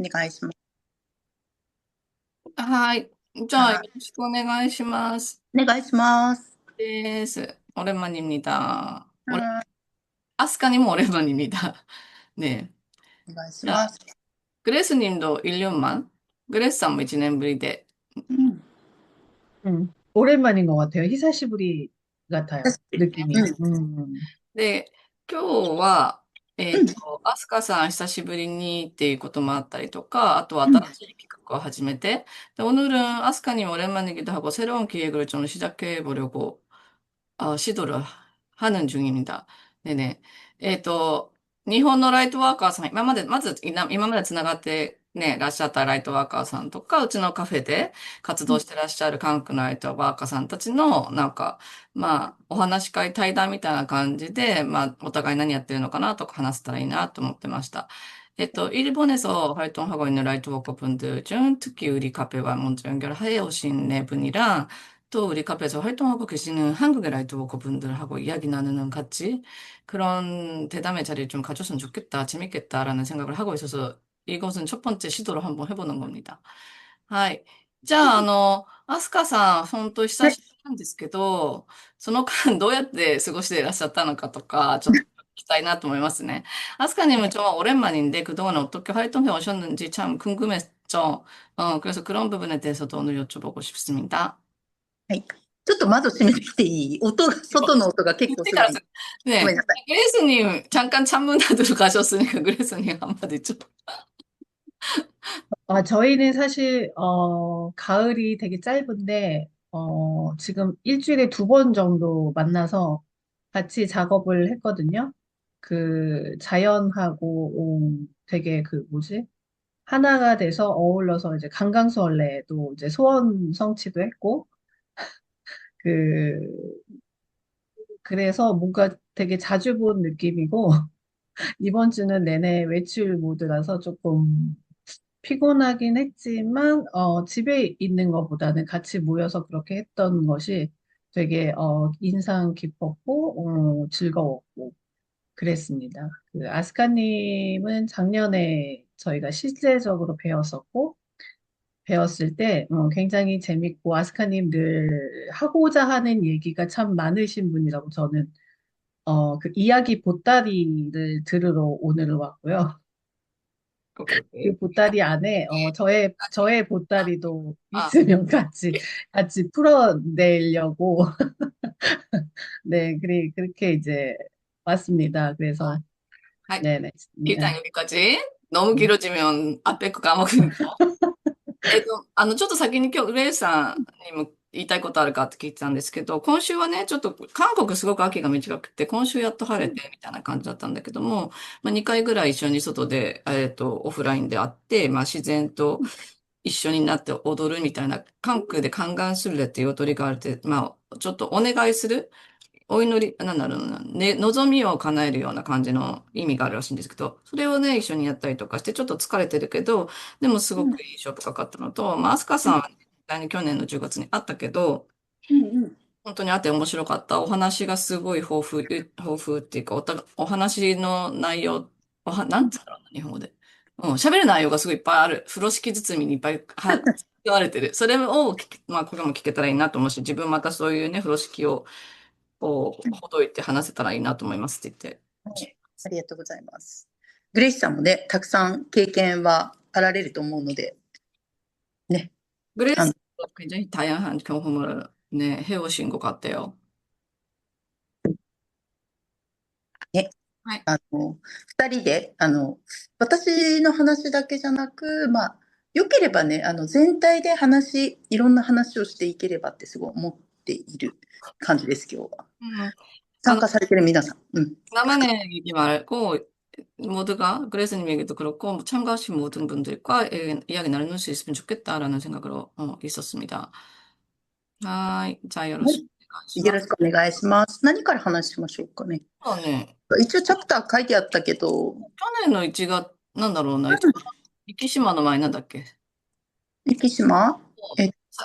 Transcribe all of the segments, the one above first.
お願いします。はい。じゃあ、よはろしくお願いします。い。お願いします。です。오랜만입니다。はい。アスカ님은 오랜만입니다. 네. お願いし 자, ます。그레스 님도 1년만? 그레스さんも1年ぶりで。うん。오랜만인 것 같아요. 히사시부리 久 같아요. しぶり。う 느낌이. ん。で、今日は、うん。アスカさん久しぶりにっていうこともあったりとか、あとはうん。新しい企画を始めて、で、오늘은 아스카 님 오랜만이기도 하고 새로운 기획을 좀 시작해 보려고 시도를 하는 중입니다. 네네. 日本のライトワーカーさん、今までつながってね、らっしゃったライトワーカーさんとか、うちのカフェで活うん。動してらっしゃる韓国のライトワーカーさんたちの、お話し会、対談みたいな感じで、お互い何やってるのかなとか話せたらいいなと思ってました。일본에서 활동하고 있는 라이트 워커분들 중 특히 우리 카페와 먼저 연결해 오신 네 분이랑 또 우리 카페에서 활동하고 계시는 한국의 라이트 워커분들하고 이야기 나누는 같이 그런 대담의 자리를 좀 가졌으면 좋겠다, 재밌겠다라는 생각을 하고 있어서 이것은 첫 번째 시도로 한번 해보는 겁니다. はい。じゃあ、アスカさん、本当はい。久しぶりなんですけど、その間どうやって過ごしていらっしゃったのかとか、ちょっと聞きたいなと思いますね. 아스카님은 정말 오랜만인데 그동안 어떻게 활동해 오셨는지 참 궁금했죠. 그래서 그런 부분에 대해서도 오늘 여쭤보고 싶습니다. はい。ちょっと窓閉めてきていい？外の音が結構すごい。 이때가 네, ごめんなさい。그레이스님 잠깐 창문으로 가셨으니까 그레이스님 한마디 좀. 저희는 사실, 가을이 되게 짧은데, 지금 일주일에 2번 정도 만나서 같이 작업을 했거든요. 그 자연하고 되게 그 뭐지? 하나가 돼서 어울러서 이제 강강수월래도 이제 소원 성취도 했고, 그, 그래서 뭔가 되게 자주 본 느낌이고, 이번 주는 내내 외출 모드라서 조금 피곤하긴 했지만, 집에 있는 것보다는 같이 모여서 그렇게 했던 것이 되게, 인상 깊었고, 즐거웠고, 그랬습니다. 그, 아스카님은 작년에 저희가 실제적으로 배웠을 때, 굉장히 재밌고, 아스카님 늘 하고자 하는 얘기가 참 많으신 분이라고 저는, 그 이야기 보따리를 들으러 오늘 왔고요. 오케이, 그 오케이. 보따리 안에 저의 보따리도 아, 있으면 같이 풀어내려고 네, 그렇게 이제 왔습니다. 그래서 はい。 네네. 일단 네. 여기까지. 너무 길어지면 앞에 거 까먹으니까. ちょっと先に今日、レイさんにも言いたいことあるかって聞いてたんですけど、今週はね、ちょっと韓国すごく秋が短くて、今週やっと晴れてみたいな感じだったんだけども、2回ぐらい一緒に外で、オフラインで会って、自然と一緒になって踊るみたいな、韓国で観願するっていう踊りがあるって、ちょっとお願いするお祈り、なんだろうな、ね、望みを叶えるような感じの意味があるらしいんですけど、それをね、一緒にやったりとかして、ちょっと疲れてるけど、でもすうん。ごくいい勝負かかったのと、アスカうん。さんはね、実際に去年の10月に会ったけど、うん。うん。本当に会って面白かった。お話がすごい豊富っていうか、お話の内容、なんて言うんだろうな、日本語で。喋る内容がすごいいっぱいある。風呂敷包みにいっぱい使われてる。それをこれも聞けたらいいなと思うし、自分またそういうね、風呂敷をほどいて話せたらいいなと思いますって言って。はい。ありがとうございます。グレイスさんもね、たくさん経験はあられると思うので、ね。あの、그래서 굉장히 다양한 경험을 네, 해오신 것 같아요. ね。はい。二人で、私の話だけじゃなく、まあ、良ければね、全体でいろんな話をしていければってすごい思っている感じです、今日は。うん、参加されてる皆さん。うん。나만의 얘기 말고 모두가 그래서님 얘기도 그렇고 뭐 참가하신 모든 분들과 이야기 나눌 수 있으면 좋겠다라는 생각으로 있었습니다. はい。じゃあよろはい。しくお願いしよます。ろしくお願いします。何から話しましょうかね。そうね、一応チャプター書いてあったけど、去年の1月、なんだろうな、生島の前なんだっけ？雪島。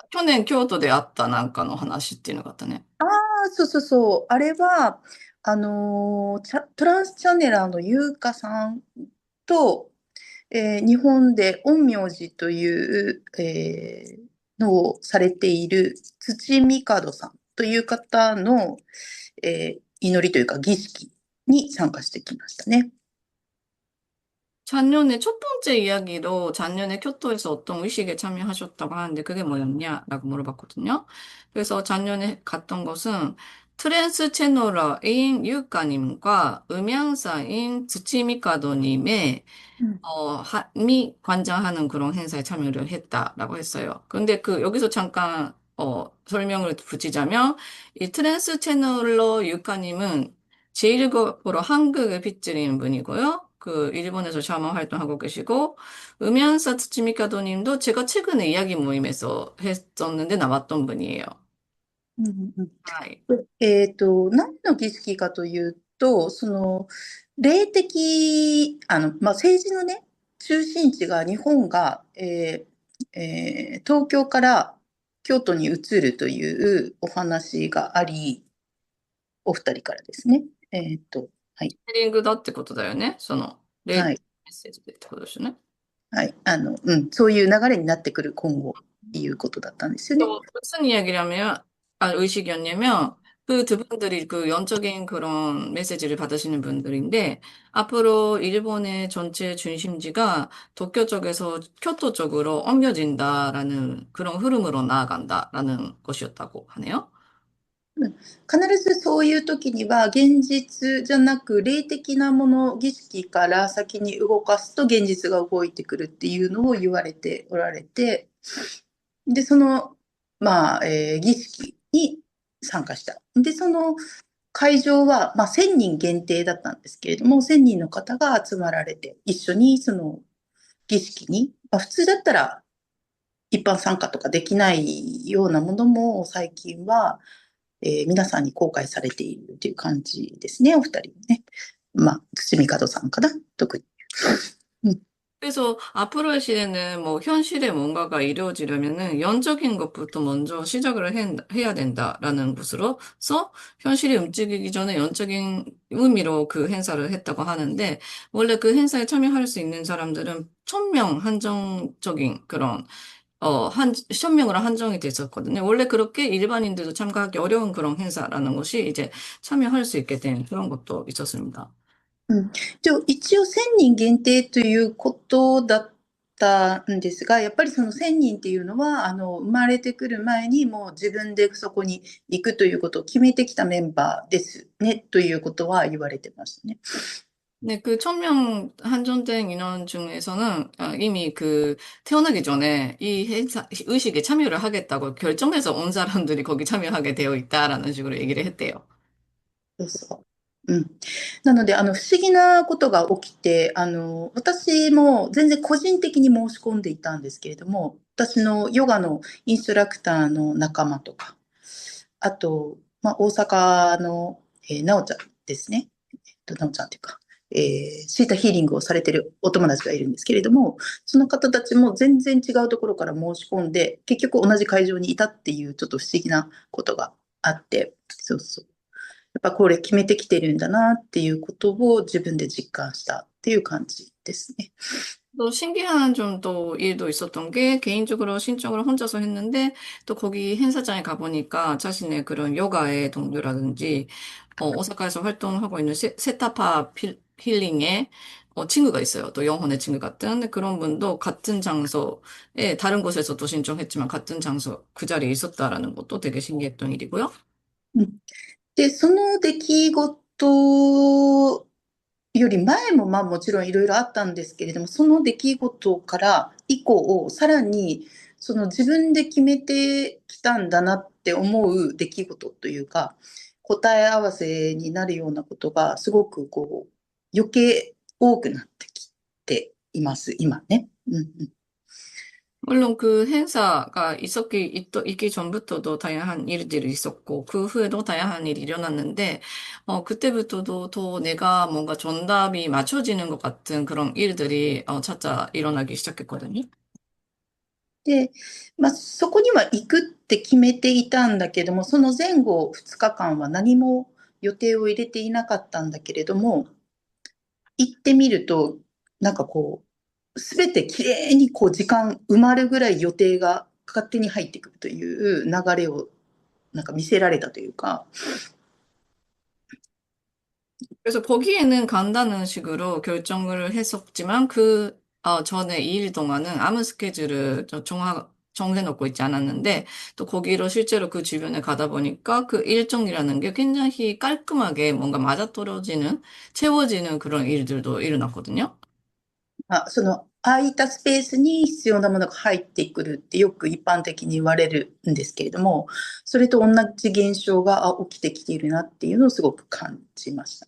去年京都であったなんかの話っていうのがあったね。ああ、そうそうそう。あれは、トランスチャネラーの優香さんと、日本で陰陽師という、のをされている土御門さんという方の、祈りというか儀式に参加してきましたね。 작년에 첫 번째 이야기로 작년에 교토에서 어떤 의식에 참여하셨다고 하는데 그게 뭐였냐라고 물어봤거든요. 그래서 작년에 갔던 것은 트랜스 채널러인 유가님과 음향사인 츠치미카도님의 미 관장하는 그런 행사에 참여를 했다라고 했어요. 근데 여기서 잠깐, 설명을 붙이자면, 이 트랜스 채널러 유카님은 제1급으로 한국에 빚들인 분이고요. 일본에서 샤먼 활동하고 계시고, 음향사 트치미카도님도 제가 최근에 이야기 모임에서 했었는데 나왔던 분이에요. うんうん。 하이. 何の儀式かというと、霊的、政治のね、中心地が日本が、東京から京都に移るというお話があり、お二人からですね。はい。 링크다ってことだよね. 霊的はい。メッセージでってことですよね. はい。そういう流れになってくる今後っていうことだったんですよね。 또 무슨 이야기냐면, 의식이었냐면, 두 분들이 영적인 그런 메시지를 받으시는 분들인데, 앞으로 일본의 전체 중심지가 도쿄 쪽에서 교토 쪽으로 옮겨진다라는 그런 흐름으로 나아간다라는 것이었다고 하네요. 必ずそういう時には現実じゃなく霊的なもの儀式から先に動かすと現実が動いてくるっていうのを言われておられて、で、儀式に参加した。で、その会場は、1000人限定だったんですけれども、1000人の方が集まられて、一緒にその儀式に、普通だったら一般参加とかできないようなものも最近は、皆さんに公開されているという感じですね、お二人ね。土見門さんかな、特に。그래서 앞으로의 시대는 뭐 현실에 뭔가가 이루어지려면은 영적인 것부터 먼저 시작을 해야 된다라는 것으로서 현실이 움직이기 전에 영적인 의미로 그 행사를 했다고 하는데 원래 그 행사에 참여할 수 있는 사람들은 1000명 한정적인 그런 1000명으로 한정이 됐었거든요. 원래 그렇게 일반인들도 참가하기 어려운 그런 행사라는 것이 이제 참여할 수 있게 된 그런 것도 있었습니다. 一応1000人限定ということだったんですが、やっぱりその1000人っていうのは、生まれてくる前にもう自分でそこに行くということを決めてきたメンバーですね、ということは言われてましたね。 네, 1000명 한정된 인원 중에서는 이미 태어나기 전에 이 의식에 참여를 하겠다고 결정해서 온 사람들이 거기 참여하게 되어 있다라는 식으로 얘기를 했대요. そうそう。なので、不思議なことが起きて、私も全然個人的に申し込んでいたんですけれども、私のヨガのインストラクターの仲間とか、あと、大阪の、なおちゃんですね。なおちゃんというか、シータヒーリングをされてるお友達がいるんですけれども、その方たちも全然違うところから申し込んで、結局同じ会場にいたっていうちょっと不思議なことがあって、そうそう。やっぱこれ決めてきてるんだなっていうことを自分で実感したっていう感じですね。 또 신기한 좀 또 일도 있었던 게 개인적으로 신청을 혼자서 했는데 또 거기 행사장에 가보니까 자신의 그런 요가의 동료라든지 오사카에서 활동하고 있는 세타파 힐링의 친구가 있어요. 또 영혼의 친구 같은 그런 분도 같은 장소에 다른 곳에서도 신청했지만 같은 장소 그 자리에 있었다라는 것도 되게 신기했던 일이고요. で、その出来事より前ももちろんいろいろあったんですけれども、その出来事から以降、さらにその自分で決めてきたんだなって思う出来事というか、答え合わせになるようなことがすごく余計多くなってきています、今ね。물론 행사가 있기 전부터도 다양한 일들이 있었고, 그 후에도 다양한 일이 일어났는데, 그때부터도 더 내가 뭔가 정답이 맞춰지는 것 같은 그런 일들이, 차차 일어나기 시작했거든요. で、そこには行くって決めていたんだけども、その前後2日間は何も予定を入れていなかったんだけれども、行ってみると、なんかすべてきれいにこう時間埋まるぐらい予定が勝手に入ってくるという流れをなんか見せられたというか、 그래서 보기에는 간다는 식으로 결정을 했었지만 전에 2일 동안은 아무 스케줄을 정해놓고 있지 않았는데 또 거기로 실제로 그 주변에 가다 보니까 그 일정이라는 게 굉장히 깔끔하게 뭔가 맞아떨어지는, 채워지는 그런 일들도 일어났거든요. その空いたスペースに必要なものが入ってくるってよく一般的に言われるんですけれども、それと同じ現象が起きてきているなっていうのをすごく感じました。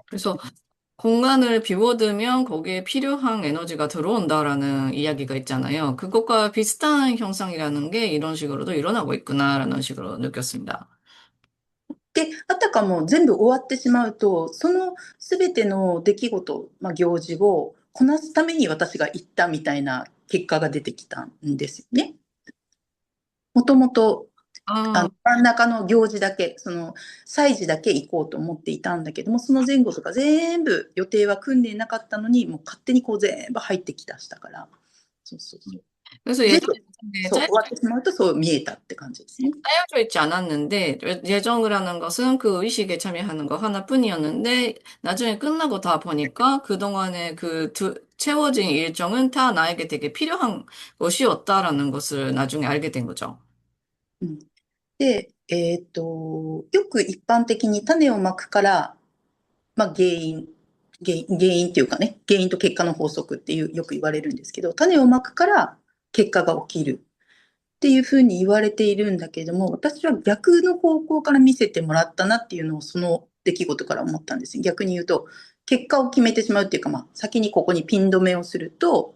그래서 공간을 비워두면 거기에 필요한 에너지가 들어온다라는 이야기가 있잖아요. 그것과 비슷한 현상이라는 게 이런 식으로도 일어나고 있구나라는 식으로 느꼈습니다. で、あたかも全部終わってしまうと、その全ての出来事、行事をこなすために私が行ったみたいな結果が出てきたんですよね。もともと아, 真ん中の行事だけ、その祭事だけ行こうと思っていたんだけども、その前後とか全部予定は組んでいなかったのに、もう勝手にこう全部入ってきだしたから、そうそうそう。 그래서 全部、 예정에 そう、終わってしまうとそう見えたって感じですね。 짜여져 있지 않았는데 예정을 하는 것은 그 의식에 참여하는 거 하나뿐이었는데 나중에 끝나고 다 보니까 그동안에 채워진 일정은 다 나에게 되게 필요한 것이었다라는 것을 나중에 알게 된 거죠. うん、で、よく一般的に種をまくから、原因っていうかね、原因と結果の法則っていうよく言われるんですけど、種をまくから結果が起きるっていうふうに言われているんだけれども、私は逆の方向から見せてもらったなっていうのをその出来事から思ったんですよ。逆に言うと、結果を決めてしまうっていうか、先にここにピン止めをすると、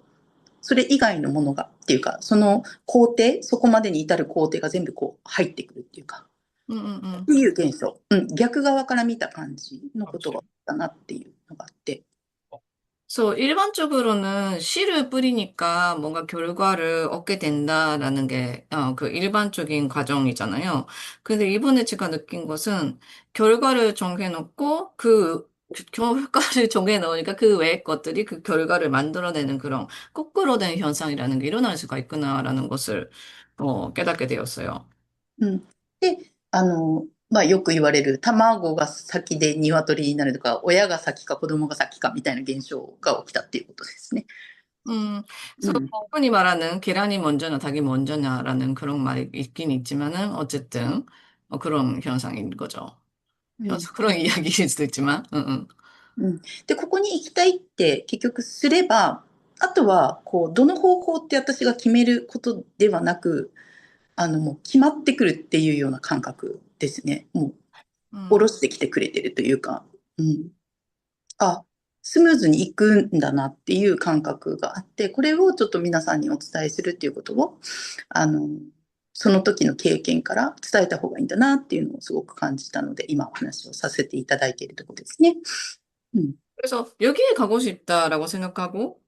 それ以外のものがっていうか、その工程、そこまでに至る工程が全部こう入ってくるっていうか、っていう現象、逆側から見た感じのことがあったなっていうのがあって。 그래서 일반적으로는 씨를 뿌리니까 뭔가 결과를 얻게 된다라는 게, 그 일반적인 과정이잖아요. 근데 이번에 제가 느낀 것은 결과를 정해놓고 결과를 정해놓으니까 그 외의 것들이 그 결과를 만들어내는 그런 거꾸로 된 현상이라는 게 일어날 수가 있구나라는 것을, 깨닫게 되었어요. うん、で、よく言われる卵が先で鶏になるとか、親が先か子供が先かみたいな現象が起きたっていうことですね。 그래서 뭐 흔히 말하는 계란이 먼저냐 닭이 먼저냐라는 그런 말이 있긴 있지만은 어쨌든 그런 현상인 거죠. うん、 그런 이야기일 수도 있지만, 응, うん、で、ここに行きたいって結局すれば、あとはこうどの方法って私が決めることではなく、もう決まってくるっていうような感覚ですね。もう下ろしてきてくれてるというか、あ、スムーズにいくんだなっていう感覚があって、これをちょっと皆さんにお伝えするっていうことを、その時の経験から伝えた方がいいんだなっていうのをすごく感じたので、今お話をさせていただいているところですね。 그래서 여기에 가고 싶다라고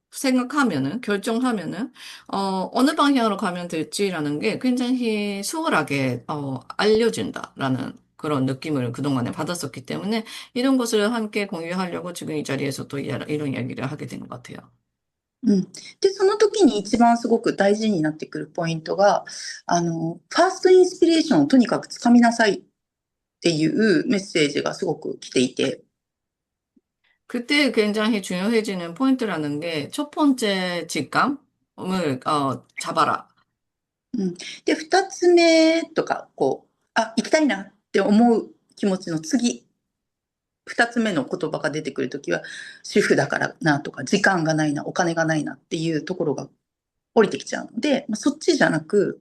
생각하면은, 결정하면은, 어느 방향으로 가면 될지라는 게 굉장히 수월하게, 알려준다라는 그런 느낌을 그동안에 받았었기 때문에 이런 것을 함께 공유하려고 지금 이 자리에서 또 이런 이야기를 하게 된 것 같아요. で、その時に一番すごく大事になってくるポイントが、ファーストインスピレーションをとにかくつかみなさいっていうメッセージがすごく来ていて、 그때 굉장히 중요해지는 포인트라는 게 첫 번째 직감을, 잡아라. で、二つ目とか、こう、行きたいなって思う気持ちの次、二つ目の言葉が出てくるときは、主婦だからなとか、時間がないな、お金がないなっていうところが降りてきちゃうので、そっちじゃなく、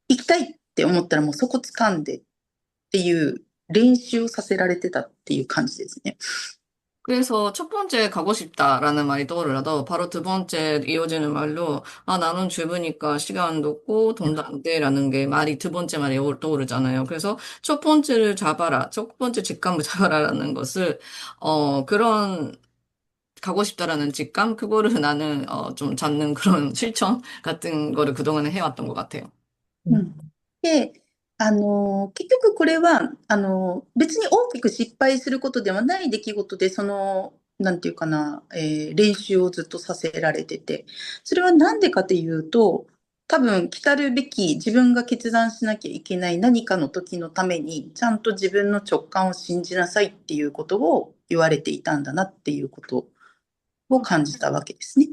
行きたいって思ったらもうそこ掴んでっていう練習をさせられてたっていう感じですね。 그래서 첫 번째 가고 싶다라는 말이 떠오르라도 바로 두 번째 이어지는 말로 나는 주부니까 시간도 없고 돈도 안 돼라는 게 말이 두 번째 말이 떠오르잖아요. 그래서 첫 번째를 잡아라. 첫 번째 직감을 잡아라라는 것을 그런 가고 싶다라는 직감 그거를 나는 좀 잡는 그런 실천 같은 거를 그동안에 해왔던 것 같아요. で、結局これは、別に大きく失敗することではない出来事で、そのなんていうかな、練習をずっとさせられてて、それはなんでかっていうと、多分来たるべき自分が決断しなきゃいけない何かの時のために、ちゃんと自分の直感を信じなさいっていうことを言われていたんだなっていうことを感じたわけですね。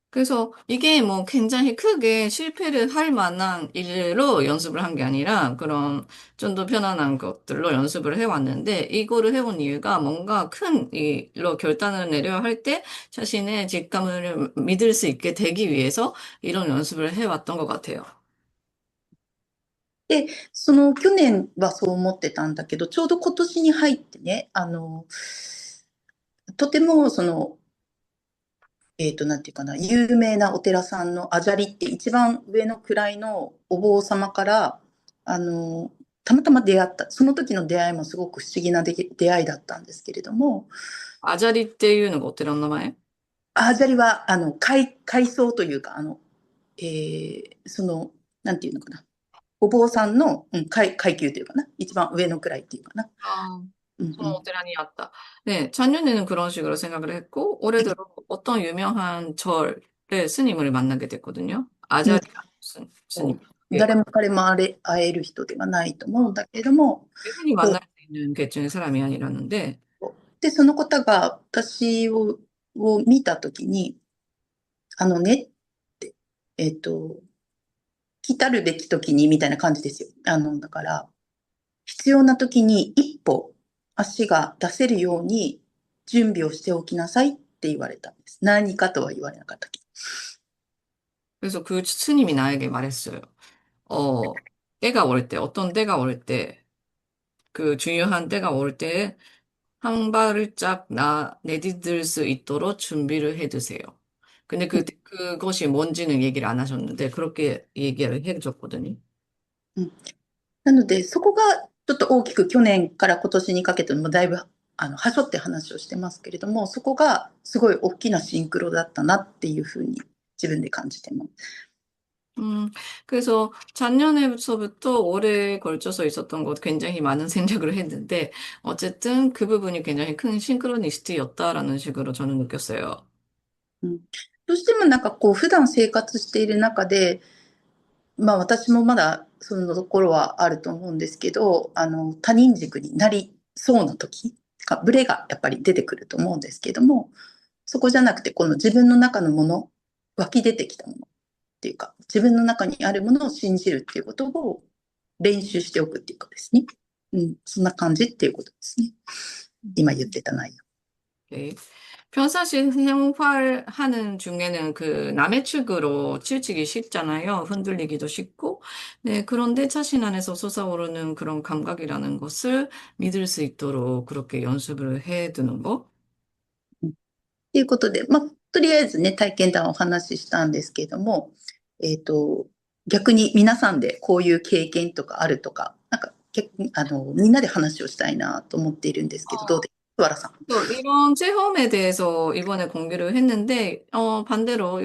그래서 이게 뭐 굉장히 크게 실패를 할 만한 일로 연습을 한 게 아니라 그런 좀 더 편안한 것들로 연습을 해왔는데 이거를 해온 이유가 뭔가 큰 일로 결단을 내려야 할 때 자신의 직감을 믿을 수 있게 되기 위해서 이런 연습을 해왔던 것 같아요. で、その去年はそう思ってたんだけど、ちょうど今年に入ってね、とてもその、なんていうかな、有名なお寺さんのアジャリって一番上の位のお坊様から、たまたま出会った。その時の出会いもすごく不思議な出会いだったんですけれども、 아자리 っていうのが お寺の名前? アジャリは、階層というか、その、なんていうのかな、お坊さんの、階級というかな、一番上の位っていうかな。 아, うんう 저는 ん 오테란이 왔다. 네, 작년에는 그런 식으로 생각을 했고, 올해 들어 어떤 유명한 절의 스님을 만나게 됐거든요. うん、 아자리아 스님. 예, 誰も彼も会える人ではないと思うんだけれども、 흔히 こ 만날 수 있는 계층의 사람이 아니라는데, うで、その方が私を見たときに、あのねって、来たるべきときにみたいな感じですよ。だから、必要なときに一歩足が出せるように準備をしておきなさいって言われたんです。何かとは言われなかったけど。 그래서 그 스님이 나에게 말했어요. 때가 올 때, 어떤 때가 올 때, 그 중요한 때가 올 때, 한 발짝 내디딜 수 있도록 준비를 해두세요. 근데 그것이 뭔지는 얘기를 안 하셨는데, 그렇게 얘기를 해줬거든요. うん、なので、そこがちょっと大きく去年から今年にかけてもだいぶはしょって話をしてますけれども、そこがすごい大きなシンクロだったなっていうふうに自分で感じてます。 그래서 작년에서부터 올해에 걸쳐서 있었던 것 굉장히 많은 생각을 했는데, 어쨌든 그 부분이 굉장히 큰 싱크로니시티였다라는 식으로 저는 느꼈어요. うん、どうしてもなんかこう普段生活している中で、まあ私もまだそのところはあると思うんですけど、他人軸になりそうな時、ブレがやっぱり出てくると思うんですけども、そこじゃなくてこの自分の中のもの、湧き出てきたものっていうか、自分の中にあるものを信じるっていうことを練習しておくっていうかですね。そんな感じっていうことですね。今言ってた内容。 네. 평상시 생활하는 중에는 그 남의 축으로 치우치기 쉽잖아요. 흔들리기도 쉽고. 네, 그런데 자신 안에서 솟아오르는 그런 감각이라는 것을 믿을 수 있도록 그렇게 연습을 해두는 거. ということで、まあ、とりあえずね、体験談をお話ししたんですけれども、逆に皆さんでこういう経験とかあるとか、なんか逆にみんなで話をしたいなと思っているんですけど、どうですか、桑原さん。 또 이런 체험에 대해서 이번에 공개를 했는데, 반대로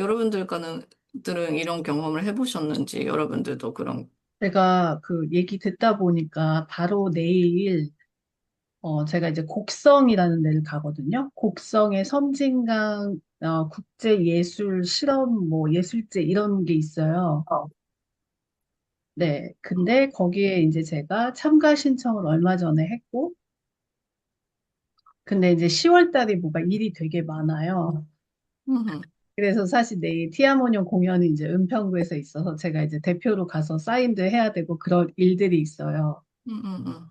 들은 이런 경험을 해보셨는지, 여러분들도 그런. 제가 그 얘기 듣다 보니까 바로 내일 제가 이제 곡성이라는 데를 가거든요. 곡성에 섬진강 국제예술 실험 뭐 예술제 이런 게 있어요. 네. 근데 거기에 이제 제가 참가 신청을 얼마 전에 했고, 근데 이제 10월 달에 뭐가 일이 되게 많아요. 음, 그래서 사실 내일 티아모니온 공연이 이제 은평구에서 있어서 제가 이제 대표로 가서 사인도 해야 되고 그런 일들이 있어요. 음, 음, 음.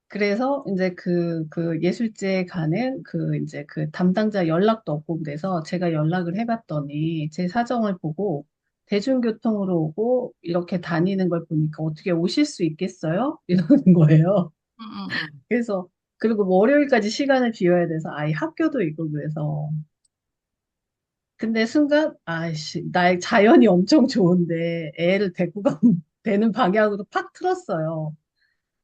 그래서 이제 그 예술제에 가는 그 이제 그 담당자 연락도 없고 그래서 제가 연락을 해봤더니 제 사정을 보고 대중교통으로 오고 이렇게 다니는 걸 보니까 어떻게 오실 수 있겠어요? 이러는 거예요. 음, 음, 그래서 그리고 뭐 월요일까지 시간을 비워야 돼서 아이 학교도 있고 그래서 근데 순간 아이씨 나의 자연이 엄청 좋은데 애를 데리고 가면 되는 방향으로 팍 틀었어요.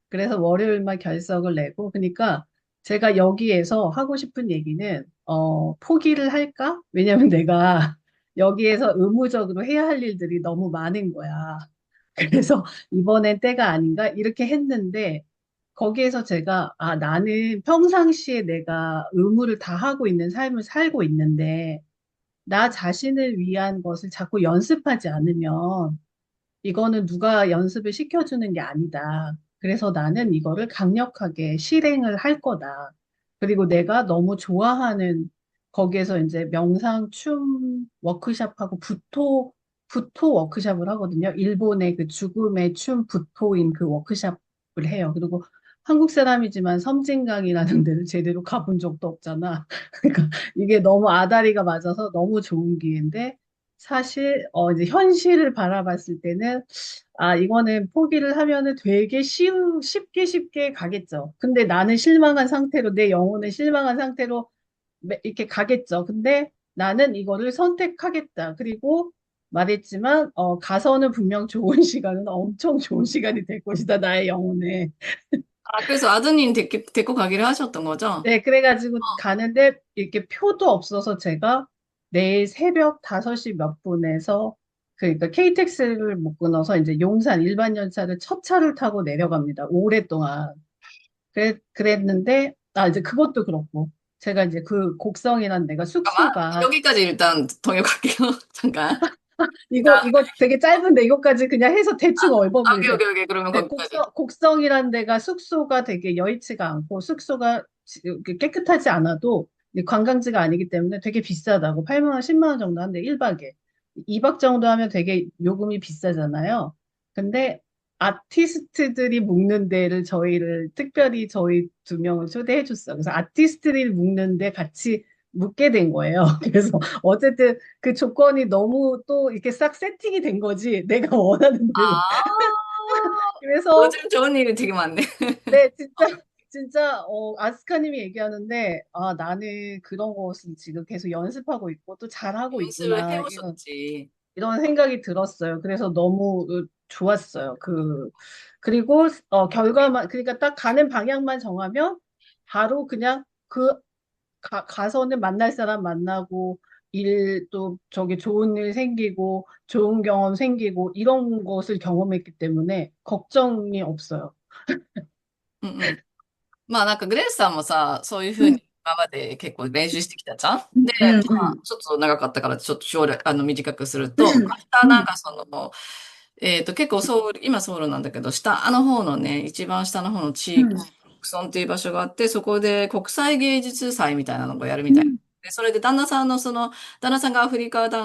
그래서 월요일만 결석을 내고, 그러니까 제가 여기에서 하고 싶은 얘기는, 포기를 할까? 왜냐면 내가 여기에서 의무적으로 해야 할 일들이 너무 많은 거야. 그래서 이번엔 때가 아닌가? 이렇게 했는데, 거기에서 제가, 나는 평상시에 내가 의무를 다 하고 있는 삶을 살고 있는데, 나 자신을 위한 것을 자꾸 연습하지 않으면, 이거는 누가 연습을 시켜주는 게 아니다. 그래서 나는 이거를 강력하게 실행을 할 거다. 그리고 내가 너무 좋아하는 거기에서 이제 명상, 춤 워크샵하고 부토 워크샵을 하거든요. 일본의 그 죽음의 춤 부토인 그 워크샵을 해요. 그리고 한국 사람이지만 섬진강이라는 데를 제대로 가본 적도 없잖아. 그러니까 이게 너무 아다리가 맞아서 너무 좋은 기회인데 사실 이제 현실을 바라봤을 때는 이거는 포기를 하면은 되게 쉽게 가겠죠. 근데 나는 실망한 상태로, 내 영혼은 실망한 상태로 이렇게 가겠죠. 근데 나는 이거를 선택하겠다. 그리고 말했지만, 가서는 분명 좋은 시간은 엄청 좋은 시간이 될 것이다. 나의 영혼에. 아, 그래서 아드님 데리고 가기로 하셨던 거죠? 네, 그래가지고 가는데 이렇게 표도 없어서 제가 내일 새벽 5시 몇 분에서 그러니까 KTX를 못 끊어서 이제 용산 일반 열차를 첫 차를 타고 내려갑니다. 오랫동안. 그랬는데, 이제 그것도 그렇고. 제가 이제 그 곡성이라는 데가 잠깐만. 숙소가, 여기까지 일단 동역할게요. 잠깐. 이거 되게 짧은데 이것까지 그냥 해서 대충 오케이, 읊어보세요. 오케이, 오케이. 그러면 네, 거기까지. 곡성이라는 데가 숙소가 되게 여의치가 않고 숙소가 깨끗하지 않아도 관광지가 아니기 때문에 되게 비싸다고 8만 원, 10만 원 정도 하는데 1박에. 2박 정도 하면 되게 요금이 비싸잖아요. 근데 아티스트들이 묵는 데를 특별히 저희 2명을 초대해 줬어요. 그래서 아티스트들이 묵는 데 같이 묵게 된 거예요. 그래서 어쨌든 그 조건이 너무 또 이렇게 싹 세팅이 된 거지. 내가 원하는 대로. 아, 그래서 요즘 좋은 일이 되게 많네. 네, 진짜, 아스카님이 얘기하는데, 나는 그런 것을 지금 계속 연습하고 있고, 또 잘하고 연습을 있구나, 해오셨지. 이런 생각이 들었어요. 그래서 너무 좋았어요. 그리고, 그러니까 딱 가는 방향만 정하면, 바로 그냥 가서는 만날 사람 만나고, 또 저기 좋은 일 생기고, 좋은 경험 생기고, 이런 것을 경험했기 때문에, 걱정이 없어요. うんうん。まあなんかグレースさんもさ、そういうふうにうん、今まで結構練習してきたじゃん。で、うん、まあうん、ちょっと長かったからちょっと省略、短くすると、うん、明日うん、なんかその、結構ソウル、今ソウルなんだけど、下の方のね、一番下の方の地域、うん、クソンっていう場所があって、そこで国際芸術祭みたいなのをやるみたい。うん、で、それで旦那さんがアフリカの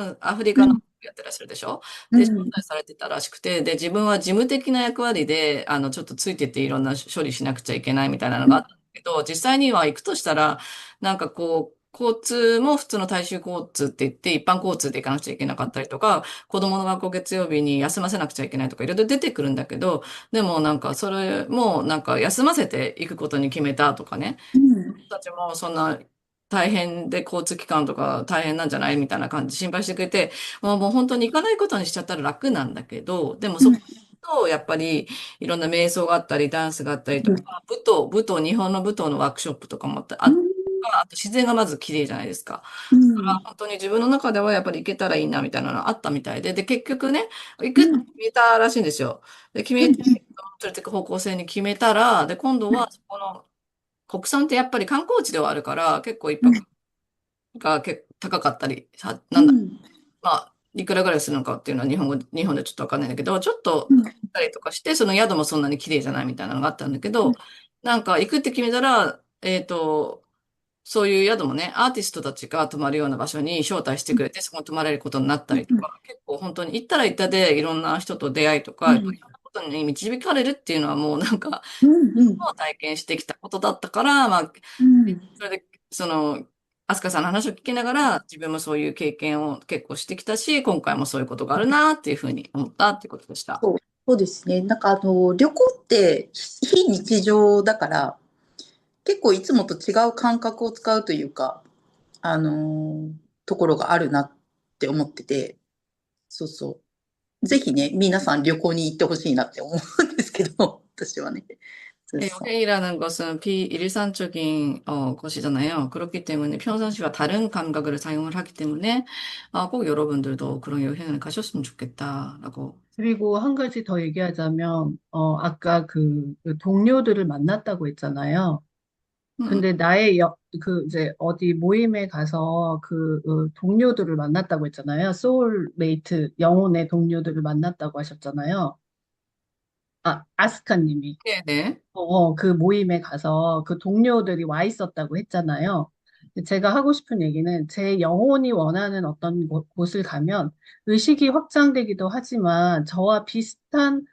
やってらっしゃるでしょ。で、招うん、待されてたらしくて、で、自分は事務的な役割で、ちょっとついてっていろんな処理しなくちゃいけないみたいなのがあったんだけど、実際には行くとしたら、なんかこう、交通も普通の大衆交通って言って、一般交通で行かなくちゃいけなかったりとか、子供の学校月曜日に休ませなくちゃいけないとかいろいろ出てくるんだけど、でもなんかそれもなんか休ませていくことに決めたとかね、うん、たちもそんな大変で交通機関とか大変なんじゃないみたいな感じで心配してくれて、もう本当に行かないことにしちゃったら楽なんだけど、でもそこと、やっぱりいろんな瞑想があったり、ダンスがあったりとか、日本の舞踏のワークショップとかもあと自然がまず綺麗じゃないですか。うん、本当に自分の中ではやっぱり行けたらいいなみたいなのがあったみたいで、で、結局ね、行くって決めたらしいんですよ。で、連れてく方向性に決めたら、で、今度はそこの国産ってやっぱり観光地ではあるから、結構一泊が結構高かったり、まあ、いくらぐらいするのかっていうのは日本でちょっとわかんないんだけど、ちょっと行ったりとかして、その宿もそんなに綺麗じゃないみたいなのがあったんだけど、なんか行くって決めたら、そういう宿もね、アーティストたちが泊まるような場所に招待してくれて、そこに泊まれることになったりとか、結構本当に行ったら行ったでいろんな人と出会いとか、いろんなことに導かれるっていうのはもうなんか、体験してきたことだったから、まあ、それで、アスカさんの話を聞きながら、自分もそういう経験を結構してきたし、今回もそういうことがあるなっていうふうに思ったっていうことでした。そうですね。なんか旅行って非日常だから、結構いつもと違う感覚を使うというか、あのところがあるなって思ってて、そうそう。ぜひね、皆さん旅行に行ってほしいなって思うんですけど、私はね。 네,そう。여행이라는 것은 비일상적인 것이잖아요. 그렇기 때문에 평상시와 다른 감각을 사용을 하기 때문에 꼭 여러분들도 그런 여행을 가셨으면 좋겠다라고. 그리고 한 가지 더 얘기하자면, 아까 그 동료들을 만났다고 했잖아요. 음, 근데 이제 어디 모임에 가서 동료들을 만났다고 했잖아요. 소울메이트, 영혼의 동료들을 만났다고 하셨잖아요. 아스카님이. 네네. 그 모임에 가서 그 동료들이 와 있었다고 했잖아요. 제가 하고 싶은 얘기는 제 영혼이 원하는 어떤 곳을 가면 의식이 확장되기도 하지만 저와 비슷한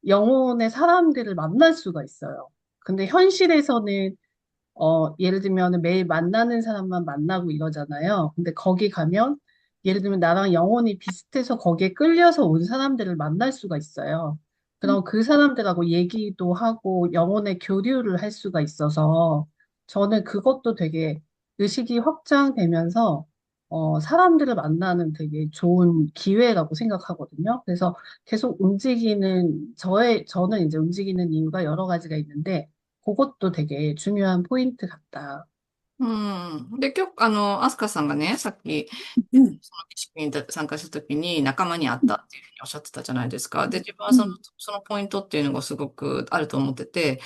영혼의 사람들을 만날 수가 있어요. 근데 현실에서는 예를 들면 매일 만나는 사람만 만나고 이러잖아요. 근데 거기 가면 예를 들면 나랑 영혼이 비슷해서 거기에 끌려서 온 사람들을 만날 수가 있어요. 그럼 그 사람들하고 얘기도 하고 영혼의 교류를 할 수가 있어서 저는 그것도 되게 의식이 확장되면서 사람들을 만나는 되게 좋은 기회라고 생각하거든요. 그래서 계속 저는 이제 움직이는 이유가 여러 가지가 있는데 그것도 되게 중요한 포인트 같다. で、今日、アスカさんがね、さっき、うん、その儀式に参加した時に仲間に会ったっていうふうにおっしゃってたじゃないですか。で、自分はうん、そのポイントっていうのがすごくあると思ってて、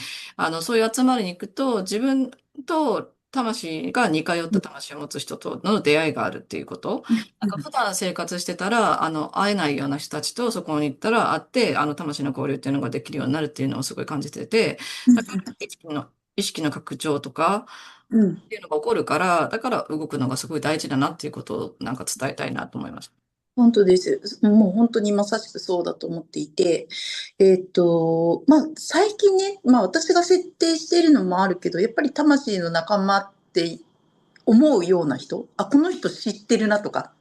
そういう集まりに行くと、自分と魂が似通っうん、た魂を持つ人との出会いがあるっていうこと。うん、なんか普段生活してたら、会えないような人たちとそこに行ったら会って、魂の交流っていうのができるようになるっていうのをすごい感じてて、うん、だから意識の拡張とか、うん。っていうのが起こるから、だから動くのがすごい大事だなっていうことをなんか伝えたいなと思いました。本当です。もう本当にまさしくそうだと思っていて、最近ね、私が設定しているのもあるけど、やっぱり魂の仲間って思うような人、この人知ってるなとか、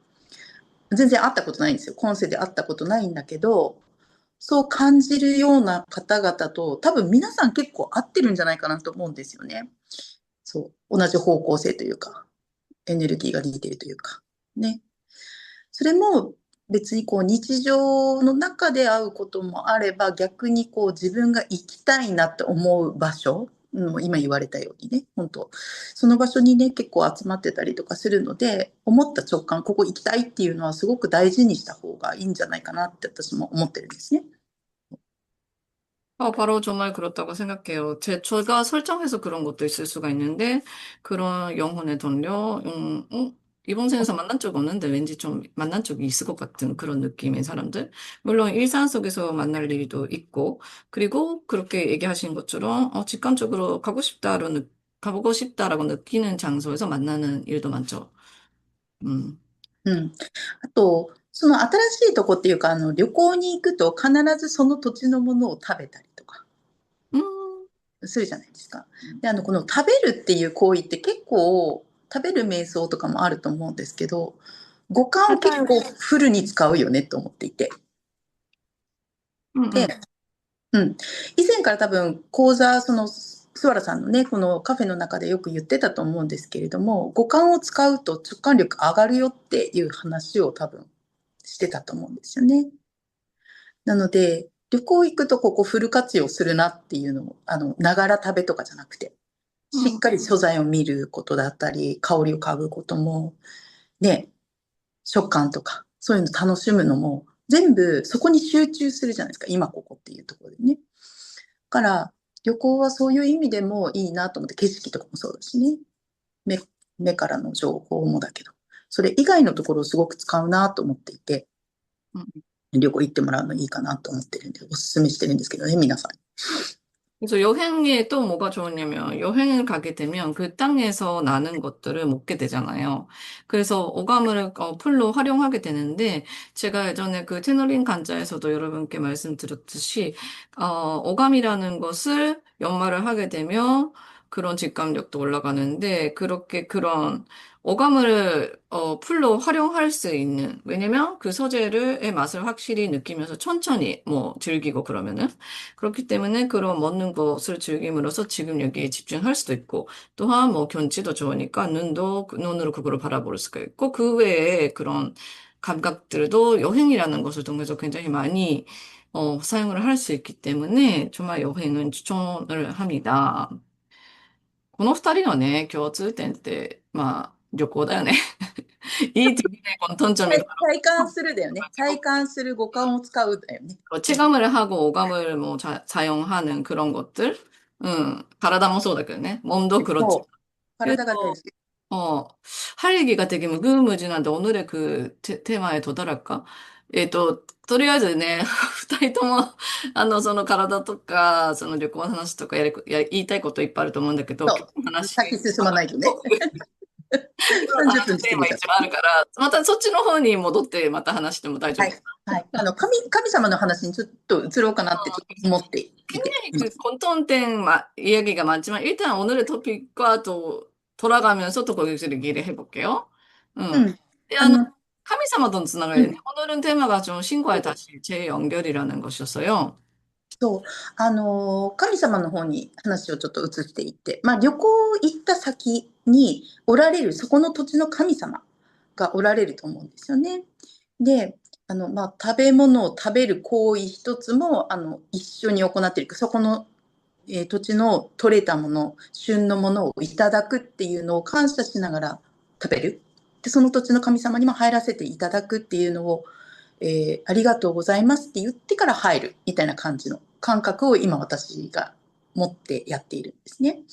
全然会ったことないんですよ。今世で会ったことないんだけど、そう感じるような方々と、多分皆さん結構合ってるんじゃないかなと思うんですよね。そう。同じ方向性というか、エネルギーが似てるというか。ね。それも別にこう日常の中で会うこともあれば、逆にこう自分が行きたいなって思う場所、今言われたようにね、本当その場所にね、結構集まってたりとかするので、思った直感、ここ行きたいっていうのはすごく大事にした方がいいんじゃないかなって私も思ってるんですね。바로 정말 그렇다고 생각해요. 제가 설정해서 그런 것도 있을 수가 있는데, 그런 영혼의 동료, 이번 생에서 만난 적 없는데 왠지 좀 만난 적이 있을 것 같은 그런 느낌의 사람들. 물론 일상 속에서 만날 일도 있고, 그리고 그렇게 얘기하신 것처럼, 직관적으로 가보고 싶다라고 느끼는 장소에서 만나는 일도 많죠. 음. うん。あと、その新しいとこっていうか、旅行に行くと必ずその土地のものを食べたりとか。음. するじゃないですか。で、この食べるっていう行為って結構、食べる瞑想とかもあると思うんですけど、五感を結構フルに使うよねと思っていて。で、以前から多分講座、スワラさんのね、このカフェの中でよく言ってたと思うんですけれども、五感を使うと直感力上がるよっていう話を多分してたと思うんですよね。なので、旅行行くとここフル活用するなっていうのを、ながら食べとかじゃなくて、しっかり素材を見ることだったり、香りを嗅ぐことも、ね、食感とか、そういうの楽しむのも、全部そこに集中するじゃないですか。今ここっていうところでね。だから、旅行はそういう意味でもいいなと思って、景色とかもそうだしね。目からの情報もだけど、それ以外のところをすごく使うなと思っていて、旅行行ってもらうのいいかなと思ってるんで、お勧めしてるんですけどね、皆さん。 그래서 여행에 또 뭐가 좋으냐면 여행을 가게 되면 그 땅에서 나는 것들을 먹게 되잖아요. 그래서 오감을 풀로 활용하게 되는데 제가 예전에 그 테너린 간자에서도 여러분께 말씀드렸듯이 오감이라는 것을 연마를 하게 되면 그런 직감력도 올라가는데 그렇게 그런 오감을 풀로 활용할 수 있는 왜냐면 그 소재의 맛을 확실히 느끼면서 천천히 뭐 즐기고 그러면은 그렇기 때문에 그런 먹는 것을 즐김으로써 지금 여기에 집중할 수도 있고, 또한 뭐 경치도 좋으니까 눈으로 그거를 바라볼 수가 있고, 그 외에 그런 감각들도 여행이라는 것을 통해서 굉장히 많이 사용을 할 수 있기 때문에 정말 여행은 추천을 합니다. この二人のね、共通点って、まあ、旅行だよね。いい点ね、このトンチョンみたい体感するだよね。体感する五感を使うだよね。 나 체감을 하고 오감을 뭐 사용하는 그런 것들. 가라다も そうだけどね. 몸도 そ 그렇지. う。体が大事。 어, 할 얘기가 되게 무궁무진한데 오늘의 그 테마에 도달할까? とりあえずね、二人とも、体とか、その旅行の話とか言いたいこといっぱいあると思うんだけど、そ今日のう。話、先進まないとね。今日の30分話テーマ一過ぎちゃった。番あるから、またそっちの方に戻ってまた話しても大丈夫。はい。はい。神様の話にちょっと移ろうかなってちょっと思っていて。 굉장히 그 공통된 이야기가 많지만 일단 오늘의 토픽과 또 돌아가면서 또 거기서 얘기를 해볼게요. う 응. ん。で, あの、카미사마도つながりね. 오늘은 테마가 좀 신과의 다시 재연결이라는 것이었어요. そう。神様の方に話をちょっと移っていって、まあ旅行行った先におられる、そこの土地の神様がおられると思うんですよね。で、まあ食べ物を食べる行為一つも、一緒に行っている。そこの、土地の取れたもの、旬のものをいただくっていうのを感謝しながら食べる。で、その土地の神様にも入らせていただくっていうのを、ありがとうございますって言ってから入るみたいな感じの感覚を今私が持ってやっているんですね。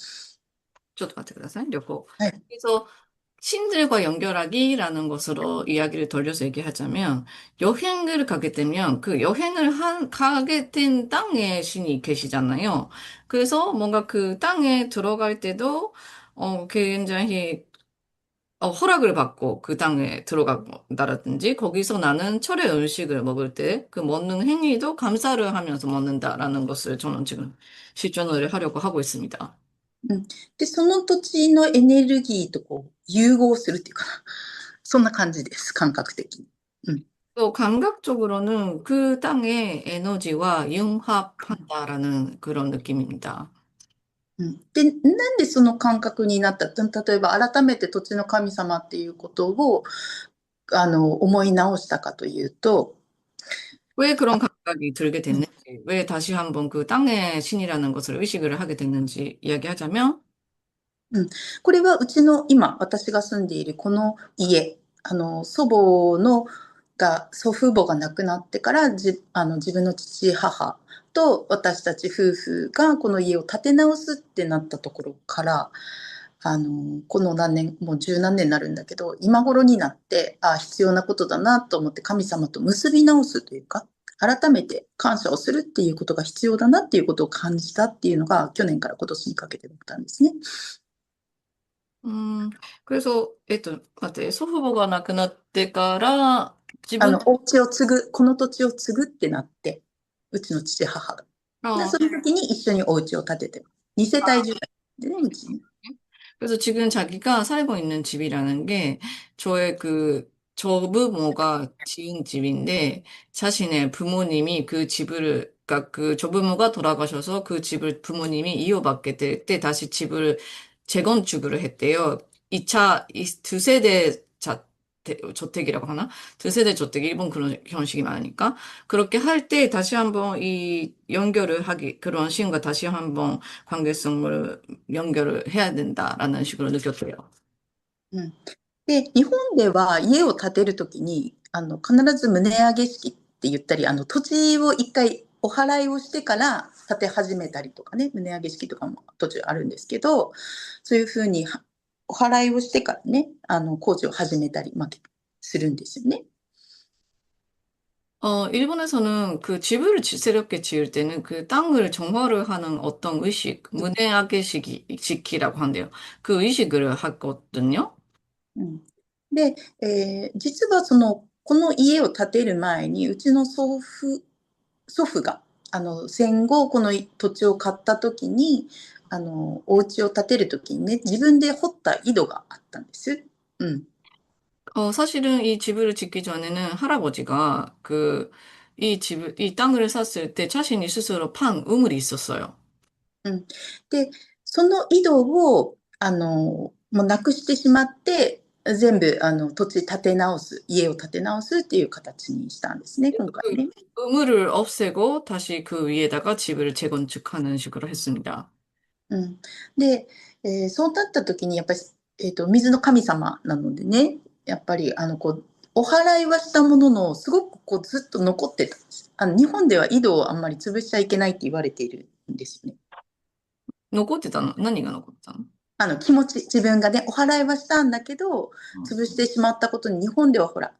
좀待ってください.旅行. はい。 그래서 신들과 연결하기라는 것으로 이야기를 돌려서 얘기하자면 여행을 가게 되면 그 여행을 가게 된 땅에 신이 계시잖아요. 그래서 뭔가 그 땅에 들어갈 때도 굉장히 허락을 받고 그 땅에 들어간다라든지 거기서 나는 철의 음식을 먹을 때 그 먹는 행위도 감사를 하면서 먹는다라는 것을 저는 지금 실천을 하려고 하고 있습니다. うん、で、その土地のエネルギーとこう融合するっていうかな。そんな感じです、感覚的に。うん。 또 감각적으로는 그 땅의 에너지와 융합한다라는 그런 느낌입니다. うん、で、なんでその感覚になった？例えば改めて土地の神様っていうことを思い直したかというと、 왜 그런 감각이 들게 됐는지, 왜 다시 한번 그 땅의 신이라는 것을 의식을 하게 됐는지 이야기하자면, うん、これはうちの今私が住んでいるこの家、祖父母が亡くなってから自分の父母と私たち夫婦がこの家を建て直すってなったところから、この何年、もう十何年になるんだけど、今頃になって必要なことだなと思って神様と結び直すというか、改めて感謝をするっていうことが必要だなっていうことを感じたっていうのが去年から今年にかけてだったんですね。 그래서, 待って、祖父母が亡くなってから自分、お家を継ぐ、この土地を継ぐってなって、うちの父母が。で、その時に一緒にお家を建てて、2世帯住宅でね、うちに。 그래서 지금 자기가 살고 있는 집이라는 게 저의 그 조부모가 지은 집인데 자신의 부모님이 그 집을 그러니까 그 조부모가 돌아가셔서 그 집을 부모님이 이어받게 될 때 다시 집을 재건축을 했대요. 두 세대 저택이라고 하나? 두 세대 저택, 일본 그런 형식이 많으니까. 그렇게 할 때 다시 한번 이 연결을 그런 시인과 다시 한번 관계성을 연결을 해야 된다라는 식으로 느꼈대요. うん、で、日本では家を建てるときに、必ず棟上げ式って言ったり、土地を一回お払いをしてから建て始めたりとかね、棟上げ式とかも途中あるんですけど、そういうふうにお払いをしてからね、工事を始めたり、するんですよね。 일본에서는 그 집을 새롭게 지을 때는 그 땅을 정화를 하는 어떤 의식, 문해아게식이라고 한대요. 그 의식을 하거든요. うん、で、実はこの家を建てる前に、うちの祖父が、戦後、この土地を買った時に、お家を建てる時にね、自分で掘った井戸があったんです。うん。 사실은 이 집을 짓기 전에는 할아버지가 이 땅을 샀을 때 자신이 스스로 판 우물이 있었어요. うん。で、その井戸を、もうなくしてしまって、全部土地建て直す、家を建て直すっていう形にしたんですね、今回ね。의무를 없애고 다시 그 위에다가 집을 재건축하는 식으로 했습니다. で、そうなった時にやっぱり、水の神様なのでね、やっぱりお祓いはしたものの、すごくずっと残ってたんです。日本では井戸をあんまり潰しちゃいけないって言われているんですよね。残ってたの？何が残ってたの？気持ち、自分がね、お祓いはしたんだけど、潰してしまったことに、日本ではほら、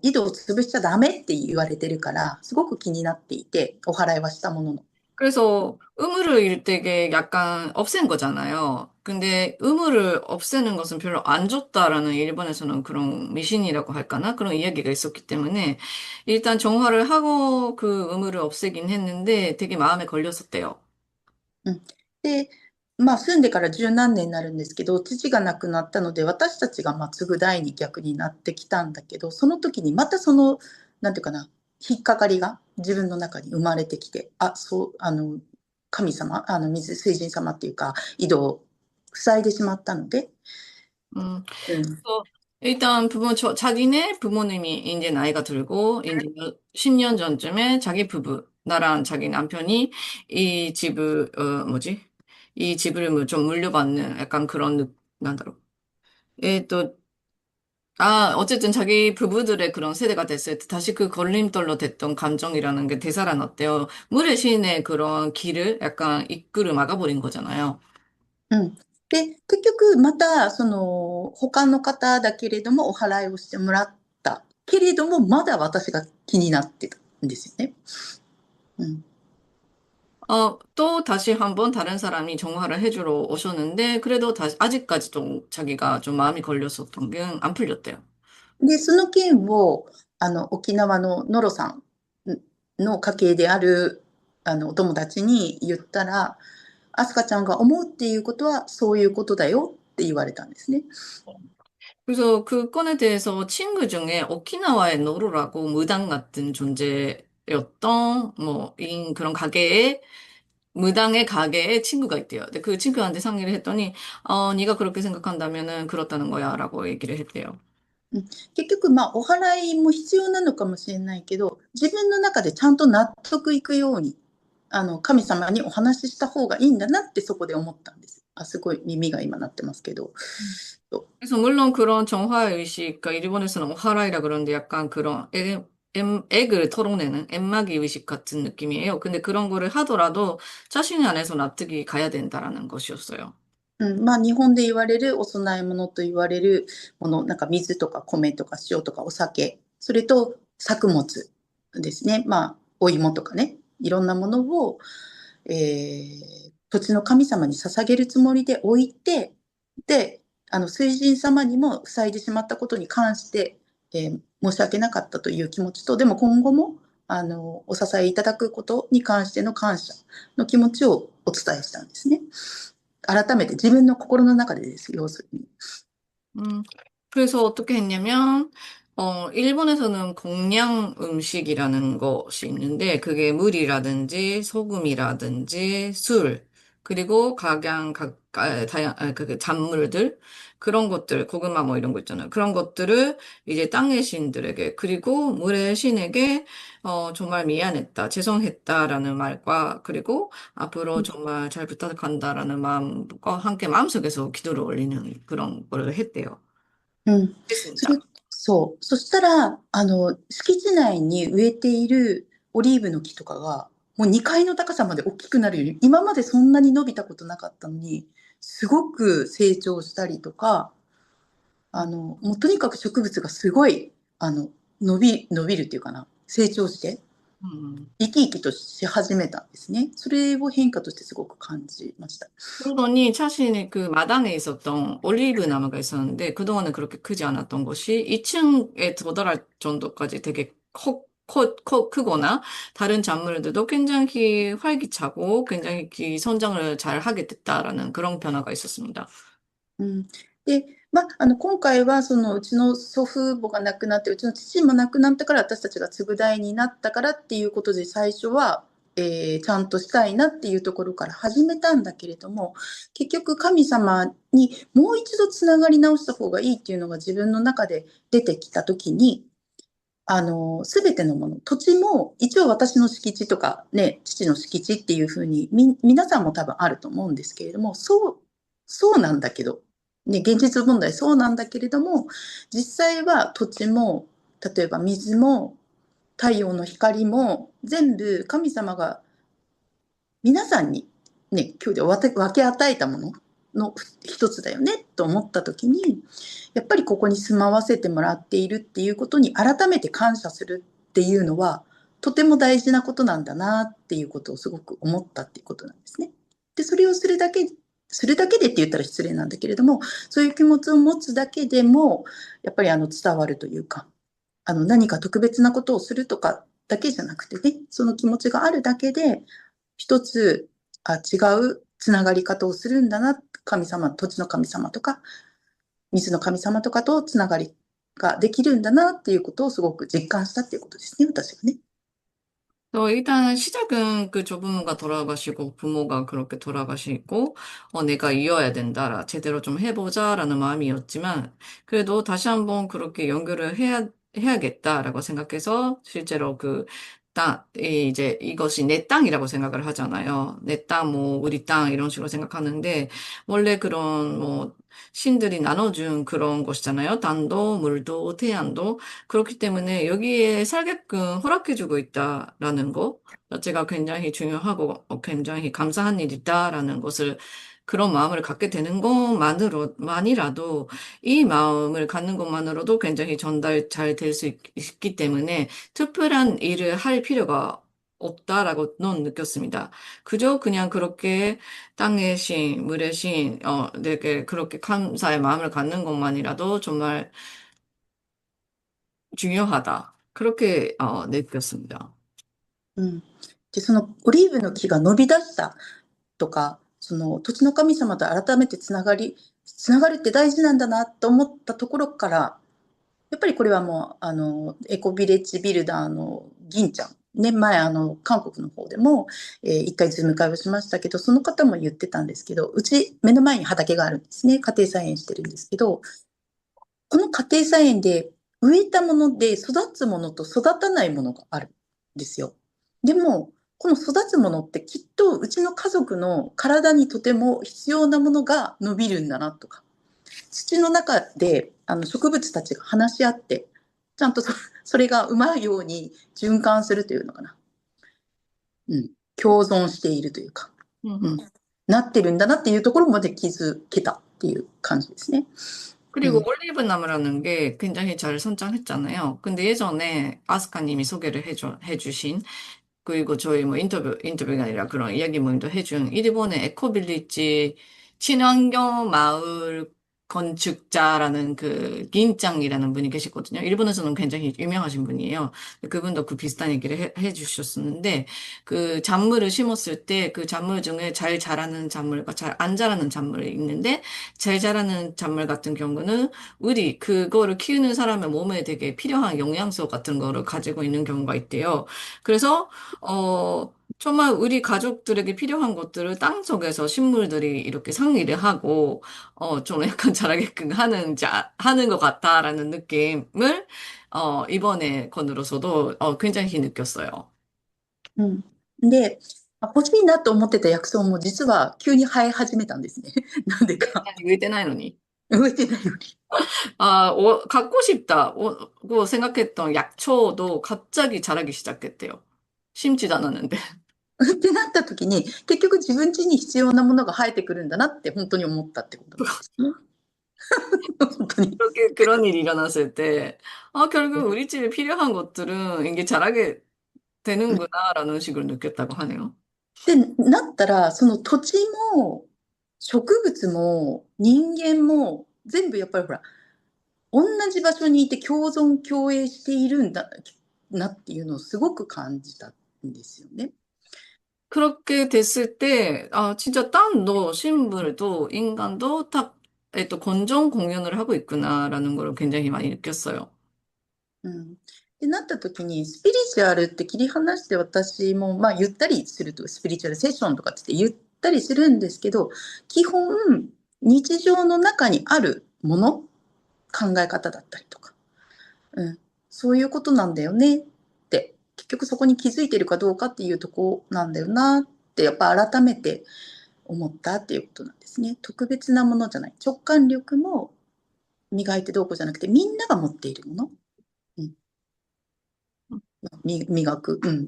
井戸を潰しちゃダメって言われてるから、すごく気になっていて、お祓いはしたものの。 그래서 의무를 일되게 약간 없앤 거잖아요. 근데 의무를 없애는 것은 별로 안 좋다라는 일본에서는 그런 미신이라고 할까나? 그런 이야기가 있었기 때문에 일단 정화를 하고 그 의무를 없애긴 했는데 되게 마음에 걸렸었대요. で、住んでから十何年になるんですけど、父が亡くなったので、私たちが継ぐ代に逆になってきたんだけど、その時にまたなんていうかな、引っかかりが自分の中に生まれてきて、神様、水神様っていうか、井戸を塞いでしまったので、음, 그래서 일단 자기네 부모님이 이제 나이가 들고, 이제 10년 전쯤에 자기 나랑 자기 남편이 이 집을, 이 집을 좀 물려받는 약간 그런, 난다로. 어쨌든 자기 부부들의 그런 세대가 됐을 때 다시 그 걸림돌로 됐던 감정이라는 게 되살아났대요. 물의 시인의 그런 길을 약간 이끌어 막아버린 거잖아요. で、結局また他の方だけれどもお祓いをしてもらったけれども、まだ私が気になってたんですよね。또 다시 한번 다른 사람이 정화를 해주러 오셨는데, 그래도 아직까지도 자기가 좀 마음이 걸렸었던 게 안 풀렸대요. で、その件を、沖縄のノロさんの家系である、お友達に言ったら、アスカちゃんが思うっていうことは、そういうことだよって言われたんですね。 그래서 그 건에 대해서 친구 중에 오키나와의 노루라고 무당 같은 존재였던, 그런 무당의 가게에 친구가 있대요. 근데 그 친구한테 상의를 했더니, 네가 그렇게 생각한다면은 그렇다는 거야, 라고 얘기를 했대요. 結局、お祓いも必要なのかもしれないけど、自分の中でちゃんと納得いくように、神様にお話しした方がいいんだなってそこで思ったんです。すごい耳が今鳴ってますけど。그래서 물론 그런 정화 의식, 그러니까 일본에서는 오하라이라 그러는데 약간 그런 액을 털어내는 엠마기 의식 같은 느낌이에요. 근데 그런 거를 하더라도 자신의 안에서 납득이 가야 된다라는 것이었어요. 日本で言われるお供え物と言われるもの、なんか水とか米とか塩とかお酒、それと作物ですね。お芋とかね、いろんなものを、土地の神様に捧げるつもりで置いて、で、水神様にも塞いでしまったことに関して、申し訳なかったという気持ちと、でも今後も、お支えいただくことに関しての感謝の気持ちをお伝えしたんですね。改めて自分の心の中でですよ、要するに。 그래서 어떻게 했냐면, 일본에서는 공양 음식이라는 것이 있는데, 그게 물이라든지, 소금이라든지, 술, 그리고 그 잔물들, 그런 것들, 고구마 뭐 이런 거 있잖아요. 그런 것들을 이제 땅의 신들에게, 그리고 물의 신에게, 정말 미안했다, 죄송했다라는 말과, 그리고 앞으로 정말 잘 부탁한다라는 마음과 함께 마음속에서 기도를 올리는 그런 걸 했대요. それ 했습니다. そう。そしたら、敷地内に植えているオリーブの木とかが、もう2階の高さまで大きくなるように、今までそんなに伸びたことなかったのに、すごく成長したりとか、もうとにかく植物がすごい、伸びるっていうかな、成長して、生き生きとし始めたんですね。それを変化としてすごく感じました。 그러더니 자신이 그 마당에 있었던 올리브 나무가 있었는데 그동안은 그렇게 크지 않았던 것이 2층에 도달할 정도까지 되게 크거나 다른 작물들도 굉장히 활기차고 굉장히 성장을 잘 하게 됐다라는 그런 변화가 있었습니다. で、今回はうちの祖父母が亡くなって、うちの父も亡くなったから私たちが継ぐ代になったからっていうことで最初は、ちゃんとしたいなっていうところから始めたんだけれども、結局神様にもう一度つながり直した方がいいっていうのが自分の中で出てきたときに、すべてのもの、土地も一応私の敷地とかね、父の敷地っていうふうに皆さんも多分あると思うんですけれども、そうなんだけど、ね、現実問題そうなんだけれども、実際は土地も、例えば水も、太陽の光も、全部神様が皆さんにね、今日で分け与えたものの一つだよねと思った時に、やっぱりここに住まわせてもらっているっていうことに改めて感謝するっていうのは、とても大事なことなんだなっていうことをすごく思ったっていうことなんですね。で、それをするだけでって言ったら失礼なんだけれども、そういう気持ちを持つだけでも、やっぱり伝わるというか、何か特別なことをするとかだけじゃなくてね、その気持ちがあるだけで、一つ、違うつながり方をするんだな、神様、土地の神様とか、水の神様とかとつながりができるんだなっていうことをすごく実感したっていうことですね、私はね。일단 시작은 그 조부모가 돌아가시고 부모가 그렇게 돌아가시고 내가 이어야 된다. 제대로 좀 해보자라는 마음이었지만 그래도 다시 한번 그렇게 연결을 해야겠다라고 생각해서 실제로 이제 이것이 내 땅이라고 생각을 하잖아요. 내 땅, 뭐, 우리 땅 이런 식으로 생각하는데 원래 그런 뭐 신들이 나눠준 그런 것이잖아요. 땅도, 물도, 태양도. 그렇기 때문에 여기에 살게끔 허락해주고 있다라는 거 자체가 굉장히 중요하고 굉장히 감사한 일이다라는 것을 그런 마음을 갖게 되는 것만이라도 이 마음을 갖는 것만으로도 굉장히 전달 잘 될 수 있기 때문에 특별한 일을 할 필요가 없다라고는 느꼈습니다. 그저 그냥 그렇게 땅의 신, 물의 신, 내게 그렇게 감사의 마음을 갖는 것만이라도 정말 중요하다. 그렇게 느꼈습니다. うん。で、そのオリーブの木が伸び出したとか、その土地の神様と改めてつながるって大事なんだなと思ったところから、やっぱりこれはもう、エコビレッジビルダーの銀ちゃん。ね、前、韓国の方でも、一回ズーム会をしましたけど、その方も言ってたんですけど、うち、目の前に畑があるんですね。家庭菜園してるんですけど、この家庭菜園で植えたもので育つものと育たないものがあるんですよ。でも、この育つものってきっとうちの家族の体にとても必要なものが伸びるんだなとか、土の中で植物たちが話し合って、ちゃんとそれがうまいように循環するというのかな。うん。共存しているというか、うん。なってるんだなっていうところまで気づけたっていう感じですね。 그리고 올리브 나무라는 게 굉장히 잘 선정했잖아요. 근데 예전에 아스카님이 소개를 해주신 그리고 저희 뭐 인터뷰가 아니라 그런 이야기 모임도 해준 일본의 에코빌리지 친환경 마을 건축자라는 그 긴짱이라는 분이 계시거든요. 일본에서는 굉장히 유명하신 분이에요. 그분도 그 비슷한 얘기를 해주셨었는데 그 작물을 심었을 때 그 작물 중에 잘 자라는 작물과 잘 안 자라는 작물이 있는데 잘 자라는 작물 같은 경우는 그거를 키우는 사람의 몸에 되게 필요한 영양소 같은 거를 가지고 있는 경우가 있대요. 그래서 정말 우리 가족들에게 필요한 것들을 땅속에서 식물들이 이렇게 상의를 하고, 좀 약간 자라게끔 하는 것 같다라는 느낌을, 이번에 건으로서도, 굉장히 느꼈어요. うん。で、欲しいなと思ってた薬草も実は急に生え始めたんですね。なんでか。植えてないのに。植えてないのに。갖고 싶다. 고 생각했던 약초도 갑자기 자라기 시작했대요. 심지도 않았는데. ってなった時に、結局自分家に必要なものが生えてくるんだなって本当に思ったってことなんですね。本当に。 그런 일이 일어났을 때, 결국 우리 집에 필요한 것들은 이게 자라게 되는구나라는 식으로 느꼈다고 하네요. で、なったら、その土地も植物も人間も全部やっぱりほら、同じ場所にいて共存共栄しているんだなっていうのをすごく感じたんですよね。 그렇게 됐을 때, 진짜 땅도, 식물도, 인간도 다, 공존 공연을 하고 있구나라는 걸 굉장히 많이 느꼈어요. うん。で、なった時に、スピリチュアルって切り離して私も、まあ言ったりすると、スピリチュアルセッションとかって言ったりするんですけど、基本、日常の中にあるもの、考え方だったりとか、そういうことなんだよねって、結局そこに気づいてるかどうかっていうとこなんだよなって、やっぱ改めて思ったっていうことなんですね。特別なものじゃない。直感力も磨いてどうこうじゃなくて、みんなが持っているもの。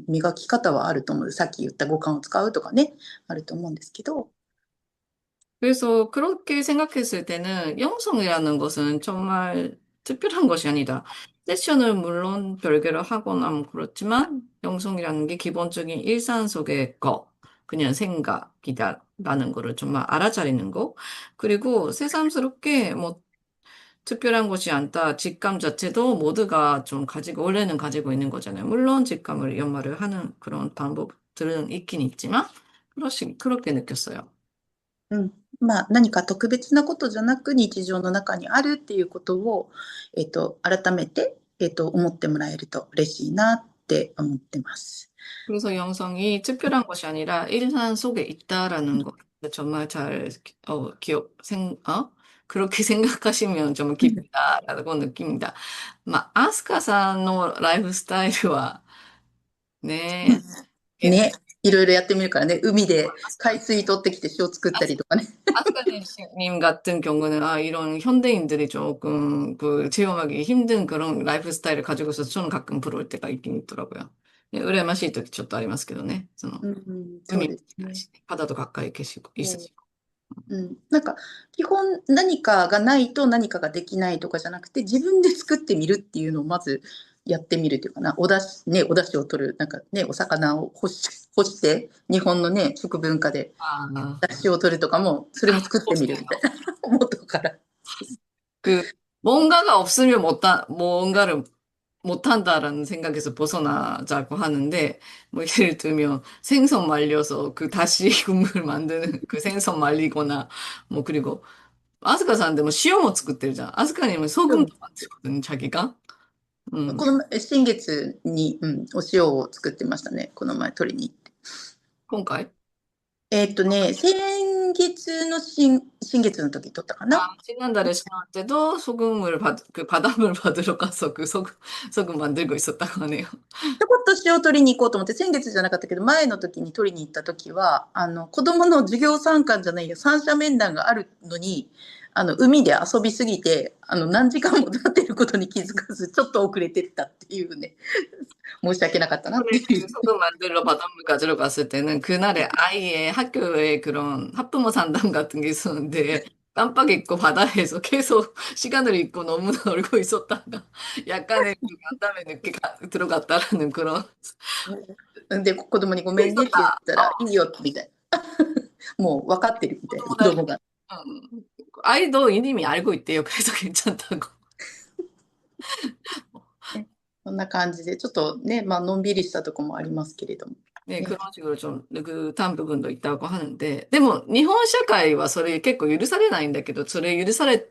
磨き方はあると思う。さっき言った五感を使うとかね、あると思うんですけど。 그래서 그렇게 생각했을 때는 영성이라는 것은 정말 특별한 것이 아니다. 세션을 물론 별개로 하거나 뭐 그렇지만 영성이라는 게 기본적인 일상 속의 거, 그냥 생각이다라는 거를 정말 알아차리는 거. 그리고 새삼스럽게 뭐 특별한 것이 않다. 직감 자체도 모두가 좀 가지고, 원래는 가지고 있는 거잖아요. 물론 직감을 연마를 하는 그런 방법들은 있긴 있지만, 그렇게 느꼈어요. まあ、何か特別なことじゃなく日常の中にあるっていうことを、改めて、思ってもらえると嬉しいなって思ってます。 그래서 영성이 특별한 것이 아니라 일상 속에 있다라는 거 정말 잘, 그렇게 생각하시면 정말 기쁘다라고 느낍니다. まあ、アスカさんのライフスタイルは、ね、ね、いろいろやってみるからね、海で海水取ってきて塩作ったりとかね。 아스카님 같은 경우는, 이런 현대인들이 조금 체험하기 힘든 그런 라이프 스타일을 가지고 있어서 저는 가끔 부러울 때가 있긴 있더라고요. 네, 의뢰마실時ちょっとありますけどね。そうですね。바다도 가까이 있으시고. なんか基本何かがないと何かができないとかじゃなくて、自分で作ってみるっていうのをまずやってみるというかな。お出汁を取る、なんかね、お魚を干して日本のね、食文化で 出汁を取るとかも、それも作ってみるみたいな元から。 뭔가가 없으면 뭔가를 못한다라는 생각에서 벗어나자고 하는데, 뭐 예를 들면 생선 말려서 그 다시 국물 만드는 그 생선 말리거나, 뭐 그리고 아스카 사는데 뭐 시어머 作ってるじゃん. 아스카님은 소금도 만들거든, 자기가. この前新月に、お塩を作ってましたね。この前取りに行って。 今回? 先月の新月の時取ったかな。 지난달에 신혼 때도 바닷물 받으러 가서 소금 만들고 있었다고 하네요. ちょこっと塩取りに行こうと思って、先月じゃなかったけど、前の時に取りに行った時は、子供の授業参観じゃないよ、三者面談があるのに、海で遊びすぎて、何時間も経ってることに気づかず、ちょっと遅れてったっていうね、申し訳なかったなっていう。 소금 만들러 바닷물 가지러 갔을 때는 그날에 아이의 학교에 그런 학부모 상담 같은 게 있었는데 깜빡 잊고 바다에서 계속 시간을 잊고 너무 놀고 있었다가 약간의 그 만담에 늦게 들어갔다라는 그런. で、子供にごめんねって言ったら、いいよ、みたいな。もう分かってるみたいな、子供が。 아이도 이님이 알고 있대요. 그래서 괜찮다고. そんな感じで、ちょっとね、まあ、のんびりしたとこもありますけれども。 네, 그런 식으로 좀 느긋한 부분도 있다고 하는데, でも日本社会はそれ結構許されないんだけど、それ許されちゃっ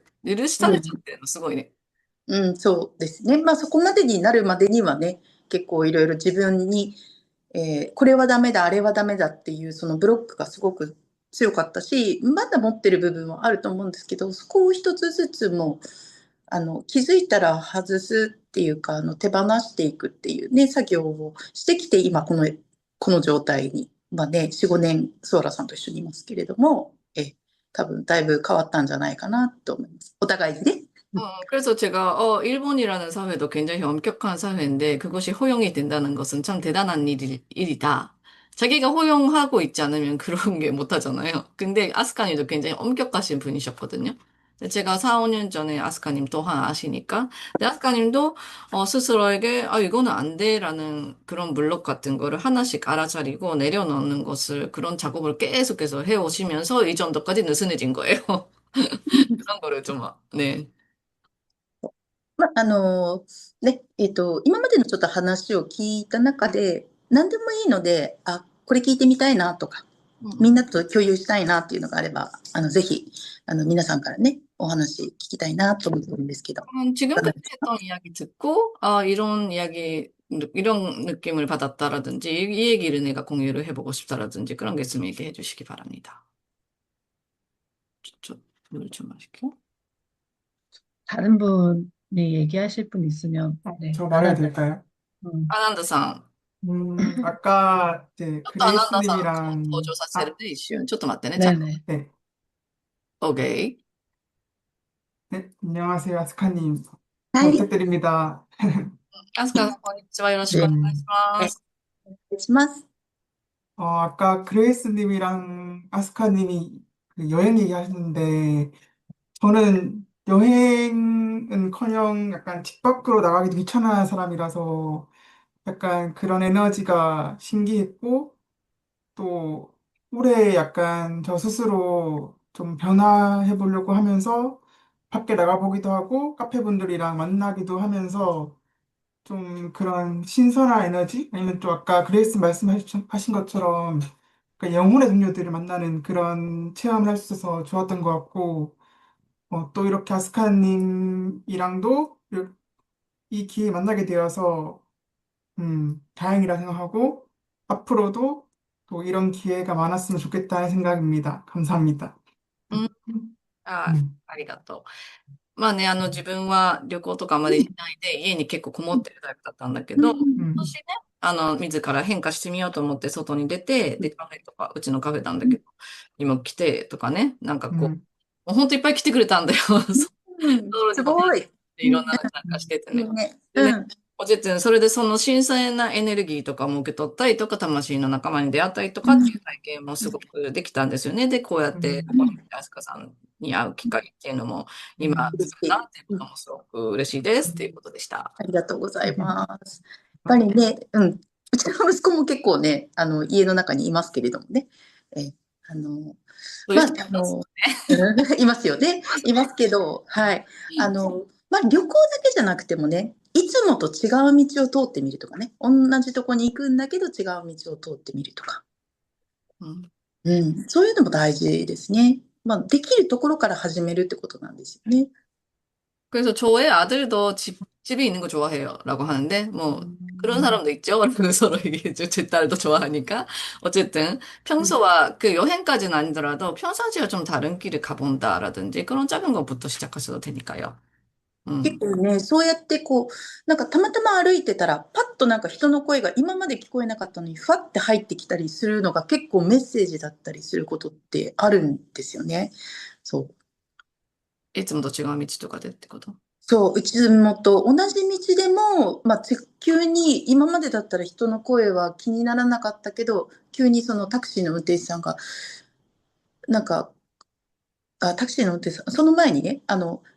てるのすごいね。そうですね。まあそこまでになるまでにはね、結構いろいろ自分に、これはダメだ、あれはダメだっていうそのブロックがすごく強かったし、まだ持ってる部分はあると思うんですけど、そこを一つずつも気づいたら外すっていうか、手放していくっていうね、作業をしてきて、今この状態に、まあね、4、5年、ソーラさんと一緒にいますけれども、多分だいぶ変わったんじゃないかなと思います。お互いにね。 그래서 제가, 일본이라는 사회도 굉장히 엄격한 사회인데, 그것이 허용이 된다는 것은 참 대단한 일이다. 자기가 허용하고 있지 않으면 그런 게 못하잖아요. 근데 아스카님도 굉장히 엄격하신 분이셨거든요. 근데 제가 4, 5년 전에 아스카님 또한 아시니까. 근데 아스카님도 스스로에게, 이거는 안 돼라는 그런 물력 같은 거를 하나씩 알아차리고 내려놓는 것을, 그런 작업을 계속해서 해오시면서 이 정도까지 느슨해진 거예요. 그런 거를 좀, 네. まあ、ね、今までのちょっと話を聞いた中で、何でもいいので、これ聞いてみたいなとか、みんなと共有したいなっていうのがあれば、ぜひ、皆さんからね、お話聞きたいなと思ってるんですけど。 지금까지 했던 이야기 듣고, 아, 이런 이야기, 이런 느낌을 받았다라든지, 이 얘기를 내가 공유를 해보고 싶다라든지, 그런 게 있으면 얘기해 주시기 바랍니다. 물좀 마실게요. 다른 분이 얘기하실 분 있으면, 네, 저 말해도 될까요? 아난다さん、 아까 이제 ちょっとアナンダさん그레이스님이랑 登場させるね、一瞬。ちょっと待ってね、ちゃんと。 네네. 네, OK。 네, 안녕하세요, 아스카님. は 잘 い、お願 부탁드립니다. アスカさん、こんにちは。よろしくお 네. 願いします。いします。 아까 그레이스님이랑 아스카님이 그 여행 얘기하셨는데, 저는 여행은커녕 약간 집 밖으로 나가기도 귀찮아하는 사람이라서 약간 그런 에너지가 신기했고, 또 올해 약간 저 스스로 좀 변화해 보려고 하면서 밖에 나가보기도 하고 카페 분들이랑 만나기도 하면서 좀 그런 신선한 에너지 아니면 또 아까 그레이스 말씀하신 것처럼 그 영혼의 동료들을 만나는 그런 체험을 할 수 있어서 좋았던 것 같고 또 이렇게 아스카님이랑도 이 기회에 만나게 되어서 다행이라 생각하고, 앞으로도 또 이런 기회가 많았으면 좋겠다는 생각입니다. 감사합니다. うん、あ、음, ありがとう。まあね、自分は旅行とかあまりしないで、家に結構こもってるタイプだったんだけど、今 음, 年ね、自ら変化してみようと思って外に出て、で、カフェとか、うちのカフェなんだけど、にも来てとかね、なんかこう、 음, もうほんといっぱい来てくれたんだよ。そう道路すにもごい。いろんな参加しててね。いいね。でね、うん。어쨌든それでその新鮮なエネルギーとかも受け取ったりとか、魂の仲間に出会ったりとかっていう体験もすごくできたんですよね。で、こうやってここに来てアスカさんに会う機会っていうのも今作ったっていうこともすごく嬉しいですっていうことでした。ありがとうございます。やっぱりね、うちの息子も結構ね、家の中にいますけれどもね。そういう人もいますいますよね。いますけど、はい。旅行だけじゃなくてもね、いつもと違う道を通ってみるとかね、同じとこに行くんだけど違う道を通ってみるとか。そういうのも大事ですね。できるところから始めるってことなんですよね。 그래서 저의 아들도 집에 있는 거 좋아해요. 라고 하는데, 뭐, 그런 사람도 있죠. 그리고 서로 얘기해줘. 제 딸도 좋아하니까. 어쨌든, 평소와 그 여행까지는 아니더라도 평상시와 좀 다른 길을 가본다라든지 그런 작은 것부터 시작하셔도 되니까요. 結構ね、そうやってなんかたまたま歩いてたら、パッとなんか人の声が今まで聞こえなかったのに、ふわって入ってきたりするのが結構メッセージだったりすることってあるんですよね。そう。いつもと違う道とかでってこと？そう、いつもと同じ道でも、急に今までだったら人の声は気にならなかったけど、急にそのタクシーの運転手さんが、なんか、タクシーの運転手さん、その前にね、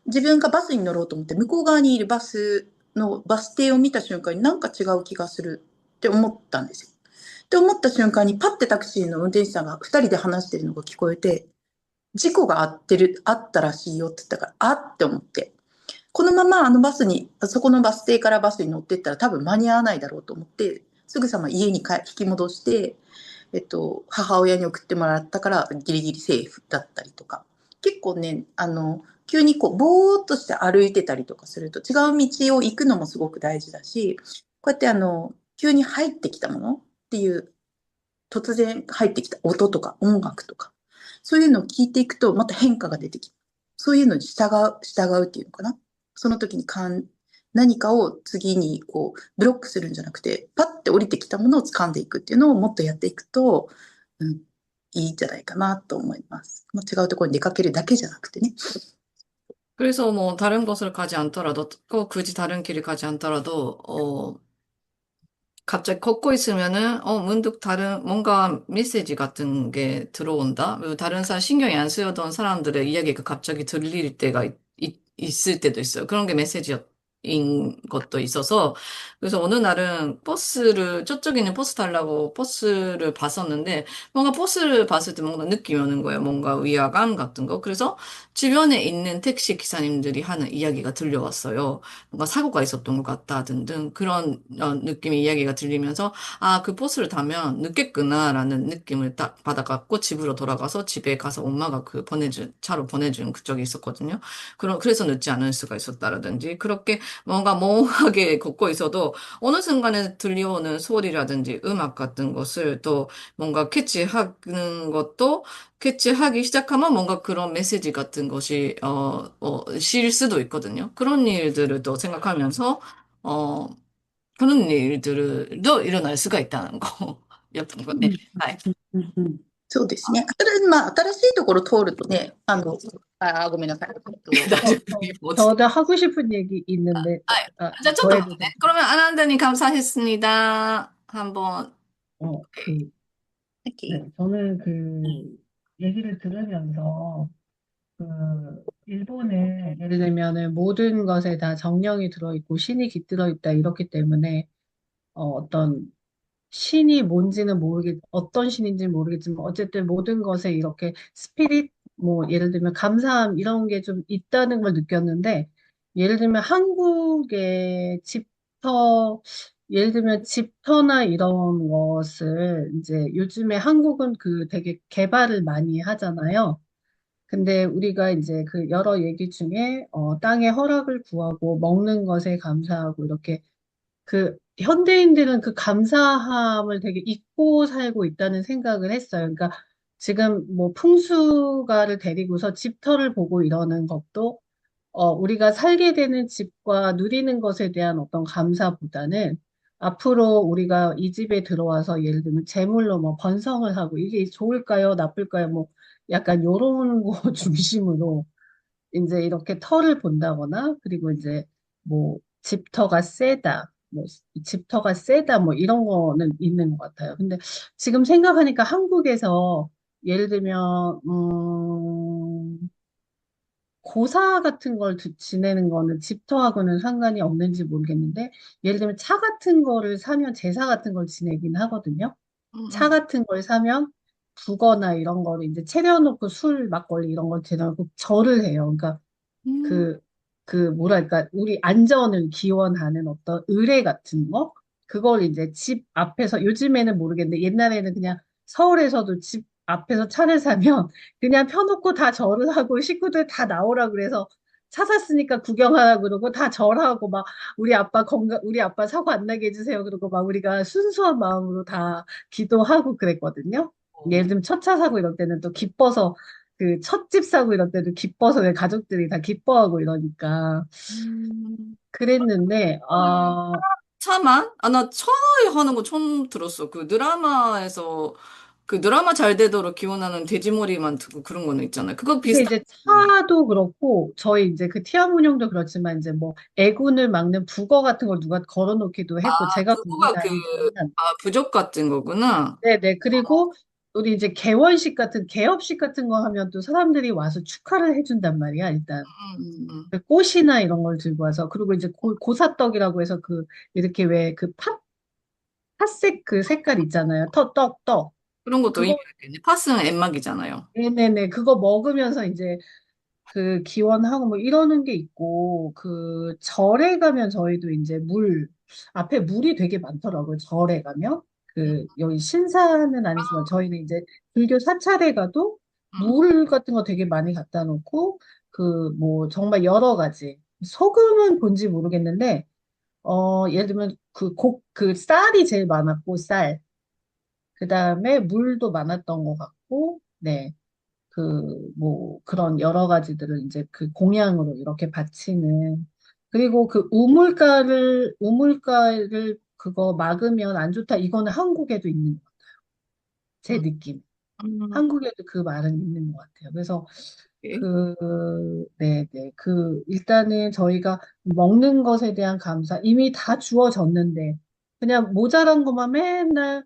自分がバスに乗ろうと思って、向こう側にいるバス停を見た瞬間になんか違う気がするって思ったんですよ。って思った瞬間に、パッてタクシーの運転手さんが2人で話してるのが聞こえて、事故があったらしいよって言ったから、あって思って。このままそこのバス停からバスに乗ってったら多分間に合わないだろうと思って、すぐさま家に引き戻して、母親に送ってもらったからギリギリセーフだったりとか。結構ね、急にぼーっとして歩いてたりとかすると違う道を行くのもすごく大事だし、こうやって急に入ってきたものっていう、突然入ってきた音とか音楽とか、そういうのを聞いていくとまた変化が出てきる。そういうのに従うっていうのかな。その時に何かを次にブロックするんじゃなくて、パッて降りてきたものを掴んでいくっていうのをもっとやっていくと、いいんじゃないかなと思います。違うところに出かけるだけじゃなくてね。 그래서 뭐 다른 곳을 가지 않더라도 꼭 굳이 다른 길을 가지 않더라도 갑자기 걷고 있으면은 문득 다른 뭔가 메시지 같은 게 들어온다. 그리고 다른 사람 신경이 안 쓰여던 사람들의 이야기가 갑자기 들릴 때가 있을 때도 있어요. 그런 게 메시지였던 인 것도 있어서, 그래서 어느 날은 저쪽에 있는 버스 타려고 버스를 봤었는데, 뭔가 버스를 봤을 때 뭔가 느낌이 오는 거예요. 뭔가 위화감 같은 거. 그래서 주변에 있는 택시 기사님들이 하는 이야기가 들려왔어요. 뭔가 사고가 있었던 것 같다 등등 그런 느낌의 이야기가 들리면서, 아, 그 버스를 타면 늦겠구나라는 느낌을 딱 받아갖고 집으로 돌아가서 집에 가서 엄마가 차로 보내준 그쪽이 있었거든요. 그래서 늦지 않을 수가 있었다라든지, 그렇게 뭔가 멍하게 걷고 있어도 어느 순간에 들려오는 소리라든지 음악 같은 것을 또 뭔가 캐치하는 것도 캐치하기 시작하면 뭔가 그런 메시지 같은 것이, 실 수도 있거든요. 그런 일들을 또 생각하면서, 어, 그런 일들도 일어날 수가 있다는 거. 예쁜 거. う 네. ん、はい。うん、うん、そうですね。まあ、新しいところ通るとね、ごめんなさい。어, 大丈夫。저도 하고 싶은 얘기 있는데, 자, 더 저도 해도 네. 돼? 그러면 아난다님 감사했습니다. 한번, 어, 오케이. 네, 저는 얘기를 들으면서, 그, 일본에 예를 들면은 모든 것에 다 정령이 들어있고 신이 깃들어 있다 이렇기 때문에, 어떤 신이 뭔지는 어떤 신인지는 모르겠지만, 어쨌든 모든 것에 이렇게 스피릿, 뭐, 예를 들면 감사함, 이런 게 좀 있다는 걸 느꼈는데, 예를 들면 한국의 예를 들면 집터나 이런 것을 이제 요즘에 한국은 되게 개발을 많이 하잖아요. 근데 우리가 이제 그 여러 얘기 중에, 땅의 허락을 구하고 먹는 것에 감사하고 이렇게 현대인들은 그 감사함을 되게 잊고 살고 있다는 생각을 했어요. 그러니까 지금 뭐 풍수가를 데리고서 집터를 보고 이러는 것도 우리가 살게 되는 집과 누리는 것에 대한 어떤 감사보다는 앞으로 우리가 이 집에 들어와서 예를 들면 재물로 뭐 번성을 하고 이게 좋을까요? 나쁠까요? 뭐 약간 요런 거 중심으로 이제 이렇게 터를 본다거나, 그리고 이제 뭐 집터가 세다, 뭐 이런 거는 있는 것 같아요. 근데 지금 생각하니까 한국에서 예를 들면, 고사 같은 걸 지내는 거는 집터하고는 상관이 없는지 모르겠는데, 예를 들면 차 같은 거를 사면 제사 같은 걸 지내긴 하거든요. 차 음, 같은 걸 사면 북어나 이런 거를 이제 차려놓고 술, 막걸리 이런 걸 대놓고 절을 해요. 그러니까 음, 그, 뭐랄까, 우리 안전을 기원하는 어떤 의례 같은 거? 그걸 이제 집 앞에서, 요즘에는 모르겠는데, 옛날에는 그냥 서울에서도 집 앞에서 차를 사면 그냥 펴놓고 다 절을 하고 식구들 다 나오라 그래서 차 샀으니까 구경하라 그러고 다 절하고 막 우리 아빠 사고 안 나게 해주세요. 그러고 막 우리가 순수한 마음으로 다 기도하고 그랬거든요. 예를 들면 첫 차 사고 이럴 때는 또 기뻐서 첫 집 사고 이럴 때도 기뻐서 왜 가족들이 다 기뻐하고 이러니까 음. 그랬는데 차만? 아, 나 차 하는 거 처음 들었어. 그 드라마 잘 되도록 기원하는 돼지머리만 두고 그런 거는 있잖아요. 그거 근데 비슷한 이제 거네. 차도 그렇고 저희 이제 그 티아문용도 그렇지만 이제 뭐 애군을 막는 북어 같은 걸 누가 걸어놓기도 했고 제가 보고 그거가 다니지는 부족 같은 거구나. 네네. 그리고 우리 이제 개업식 같은 거 하면 또 사람들이 와서 축하를 해준단 말이야, 일단. 그 꽃이나 이런 걸 들고 와서. 그리고 이제 고사떡이라고 해서 이렇게 왜 팥색 그 색깔 있잖아요. 떡. 그런 것도 그거, 의미가 있겠네. 팥은 엠막이잖아요. 네네네. 그거 먹으면서 이제 기원하고 뭐 이러는 게 있고, 절에 가면 저희도 이제 앞에 물이 되게 많더라고요. 절에 가면. 여기 신사는 아니지만 저희는 이제 불교 사찰에 가도 음, 물 같은 거 되게 많이 갖다 놓고, 뭐 정말 여러 가지. 소금은 본지 모르겠는데, 예를 들면 쌀이 제일 많았고, 쌀. 그 다음에 물도 많았던 것 같고, 네. 뭐, 그런 여러 가지들을 이제 공양으로 이렇게 바치는. 그리고 우물가를 그거 막으면 안 좋다. 이거는 한국에도 있는 것 같아요. 제 음, 느낌. 음, 한국에도 그 말은 있는 것 같아요. 그래서 오케이. 네네. 일단은 저희가 먹는 것에 대한 감사, 이미 다 주어졌는데, 그냥 모자란 것만 맨날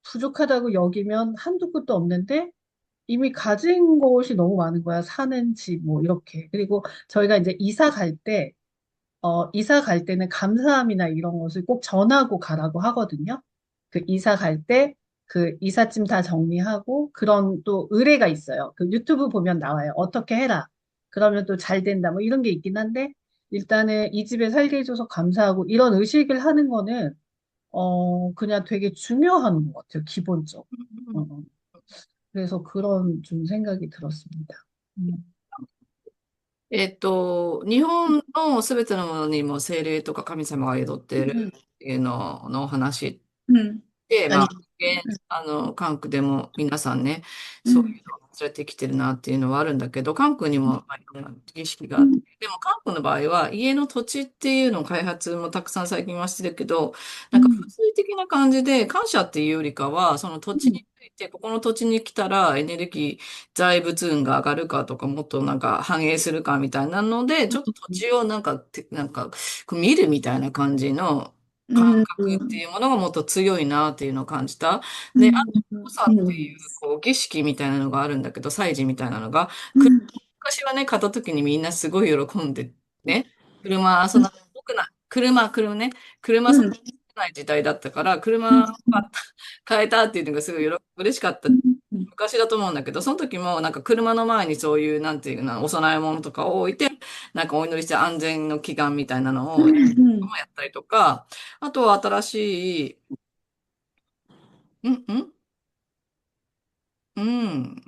부족하다고 여기면 한두 끝도 없는데, 이미 가진 것이 너무 많은 거야. 사는 집, 뭐, 이렇게. 그리고 저희가 이제 이사 갈 때, 이사 갈 때는 감사함이나 이런 것을 꼭 전하고 가라고 하거든요. 그 이사 갈 때 그 이삿짐 다 정리하고 그런 또 의뢰가 있어요. 그 유튜브 보면 나와요. 어떻게 해라. 그러면 또 잘 된다. 뭐 이런 게 있긴 한데 일단은 이 집에 살게 해줘서 감사하고 이런 의식을 하는 거는 그냥 되게 중요한 것 같아요. 기본적으로. 어. 그래서 그런 좀 생각이 들었습니다. 음. 日本のすべてのものにも精霊とか神様が宿ってる 음, っていうのお話 음. で、ま 아니, あ、韓国でも皆さんね、そういう 음, のを連れてきてるなっていうのはあるんだけど、韓国にもまあいろんな儀式があって、음, でも韓国の場合は家の土地っていうのを開発もたくさん最近はしてるけど、なんか 음, 物理的な感じで感謝っていうよりかは、その土地 음, について、ここの土地に来たらエネルギー、財物運が上がるかとか、もっとなんか反映するかみたいなので、ちょっと土地をなんかこう見るみたいな感じの感 음, 覚っていうものがもっと強いなっていうのを感じた。で、あ 음, と、補佐っていう、こう、儀式みたいなのがあるんだけど、祭事みたいなのが、음, 昔はね、買った時にみんなすごい喜んで、ね、음, 車ね、車そん 음, なに少ない時代だったから、음, 買えたっていうのがすごい嬉しかった。 음, 昔だと思うんだけど、その時もなんか車の前にそういう、なんていうの、お供え物とかを置いて、なんかお祈りして安全の祈願みたいなのをや 음, ったりとか、あとは新しい、んうん。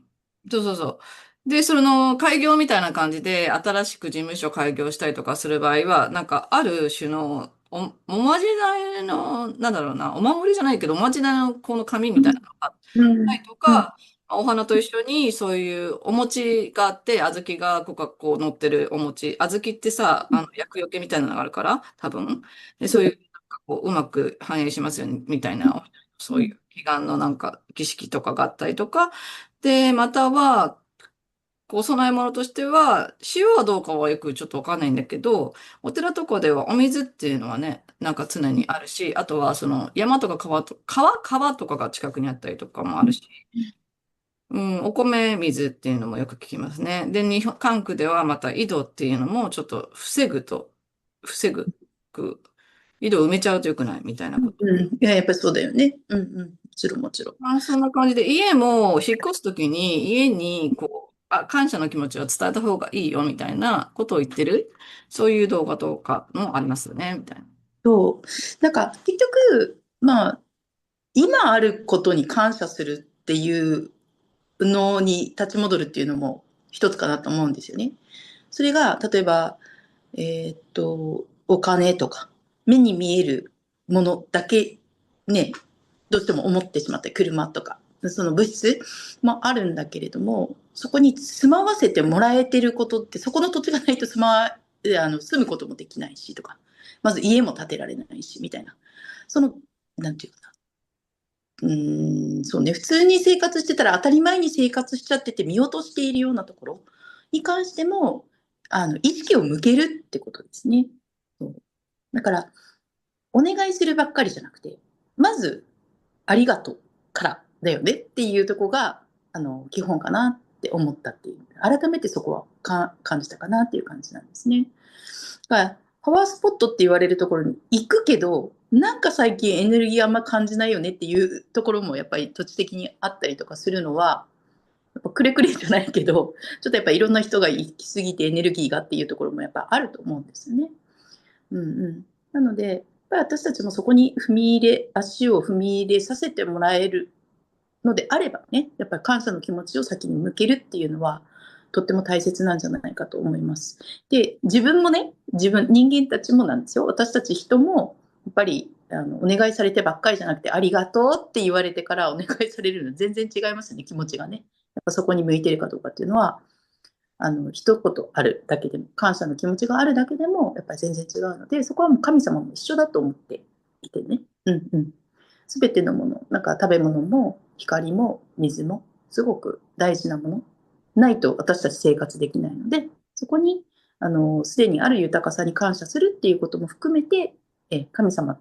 そうそうそう。で、その開業みたいな感じで、新しく事務所開業したりとかする場合は、なんかある種のおまじないの、なんだろうな、お守りじゃないけど、おまじないのこの紙みたいなのがあったり 음, とか、お花と一緒にそういうお餅があって、小豆がこう乗ってるお餅。小豆ってさ、厄除けみたいなのがあるから、多分。で、そういう、なんかこう、うまく反映しますよね、みたいな、そういう祈願のなんか儀式とかがあったりとか、で、または、こう、お供え物としては、塩はどうかはよくちょっとわかんないんだけど、お寺とかではお水っていうのはね、なんか常にあるし、あとはその山とか川とかが近くにあったりとかもあるし、うん、お米水っていうのもよく聞きますね。で、韓国ではまた井戸っていうのもちょっと防ぐ、井戸を埋めちゃうとよくないみたいなこと。うん。いや、やっぱりそうだよね。うんうん。もちろん、もちろん。まあ、そんな感じで、家も引っ越すときに、家に、こう、感謝の気持ちを伝えた方がいいよ、みたいなことを言ってる、そういう動画とかもありますよね、みたいな。そう。なんか、結局、まあ、今あることに感謝するっていうのに立ち戻るっていうのも一つかなと思うんですよね。それが、例えば、お金とか、目に見えるものだけね、どうしても思ってしまって、車とか、その物質もあるんだけれども、そこに住まわせてもらえてることって、そこの土地がないと住むこともできないしとか、まず家も建てられないし、みたいな。その、なんていうかな。そうね、普通に生活してたら当たり前に生活しちゃってて見落としているようなところに関しても、意識を向けるってことですね。そうだから、お願いするばっかりじゃなくて、まず、ありがとうからだよねっていうところが、基本かなって思ったっていう、改めてそこは感じたかなっていう感じなんですね。だからパワースポットって言われるところに行くけど、なんか最近エネルギーあんま感じないよねっていうところもやっぱり土地的にあったりとかするのは、やっぱくれくれじゃないけど、ちょっとやっぱいろんな人が行き過ぎてエネルギーがっていうところもやっぱあると思うんですよね。うんうん。なので、やっぱり私たちもそこに足を踏み入れさせてもらえるのであればね、やっぱり感謝の気持ちを先に向けるっていうのは、とっても大切なんじゃないかと思います。で、自分もね、人間たちもなんですよ。私たち人も、やっぱり、お願いされてばっかりじゃなくて、ありがとうって言われてからお願いされるの全然違いますよね、気持ちがね。やっぱそこに向いてるかどうかっていうのは、一言あるだけでも、感謝の気持ちがあるだけでも、やっぱり全然違うので、そこはもう神様も一緒だと思っていてね。うんうん。すべてのもの、なんか食べ物も光も水もすごく大事なもの。ないと私たち生活できないので、そこに、すでにある豊かさに感謝するっていうことも含めて、神様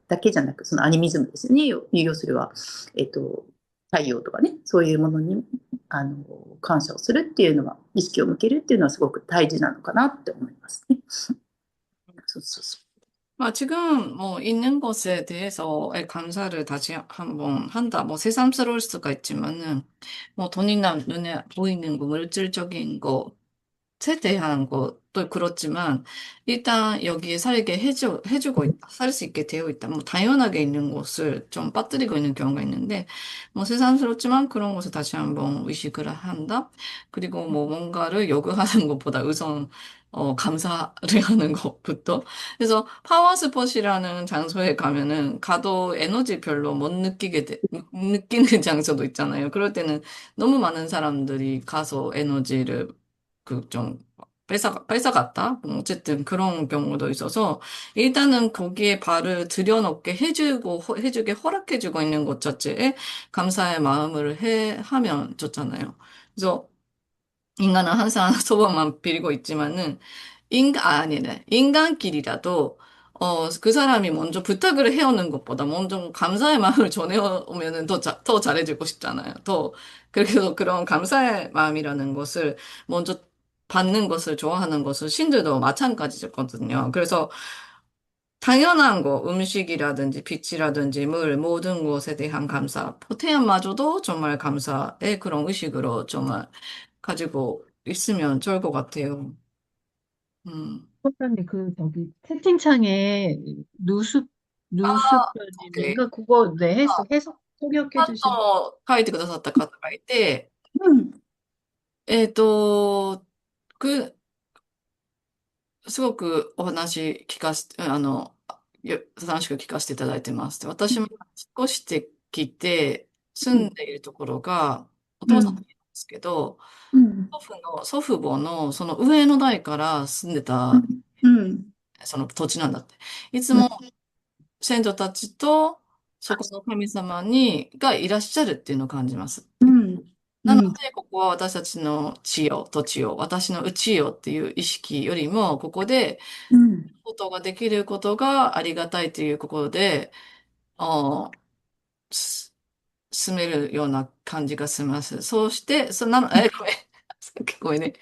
だけじゃなく、そのアニミズムですね。要するは、太陽とかね、そういうものに、感謝をするっていうのは、意識を向けるっていうのはすごく大事なのかなって思いますね。そう。지금 뭐 있는 것에 대해서의 감사를 다시 한번 한다. 뭐 새삼스러울 수가 있지만은 뭐 돈이나 눈에 보이는 거, 물질적인 것에 대한 것도 그렇지만 일단 여기에 살게 해주고 있다. 살 수 있게 되어 있다. 뭐 당연하게 있는 것을 좀 빠뜨리고 있는 경우가 있는데 뭐 새삼스럽지만 그런 것을 다시 한번 의식을 한다. 그리고 뭐 뭔가를 요구하는 것보다 우선 감사를 하는 것부터. 그래서 파워스폿이라는 장소에 가면은 가도 에너지 별로 못 느끼는 장소도 있잖아요. 그럴 때는 너무 많은 사람들이 가서 에너지를 좀 뺏어갔다? 어쨌든 그런 경우도 있어서 일단은 거기에 발을 들여놓게 해주게 허락해주고 있는 것 자체에 감사의 마음을 하면 좋잖아요. 그래서 인간은 항상 소원만 빌고 있지만은 아니네. 인간끼리라도, 그 사람이 먼저 부탁을 해오는 것보다 먼저 감사의 마음을 전해오면은 더 잘해주고 싶잖아요. 그래서 그런 감사의 마음이라는 것을 먼저 받는 것을 좋아하는 것은 신들도 마찬가지거든요. 그래서 당연한 거, 음식이라든지 빛이라든지 물, 모든 것에 대한 감사, 태양마저도 정말 감사의 그런 의식으로 정말 가지고 있으면 좋을 것 같아요. 음. 소장님, 저기, 채팅창에 오케이. 누수표님인가? 그거, 네, 해석, 통역해 パッ 주시면. と書いてくださった方がいて、うん、えっと、く、すごくお話聞かせて、楽しく聞かせていただいてます。私も引っ越してきて、住んでいるところが、お父さんなんですけど、うん、祖父母のその上の代から住んでた、うん、うん、その土地なんだって。いつうん、も先祖たちと、そこの神様がいらっしゃるっていうのを感じます。うん、なので、ここは私たちの土地を、私のうちよっていう意識よりも、ここで、うん、ことができることがありがたいということで、あす進めるような感じがします。そうして、ごめん。ごめんね。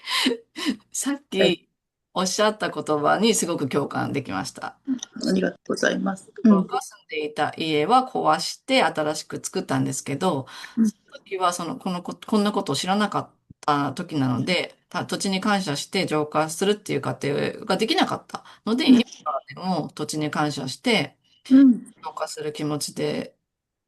さっはい、きおっしゃった言葉にすごく共感できました。ありがとうございます。うん、僕が住んでいた家は壊して新しく作ったんですけど、うん、その時はこんなことを知らなかった時なので、土地に感謝して浄化するっていう過程ができなかったので、今でも土地に感謝してうん。浄化する気持ちで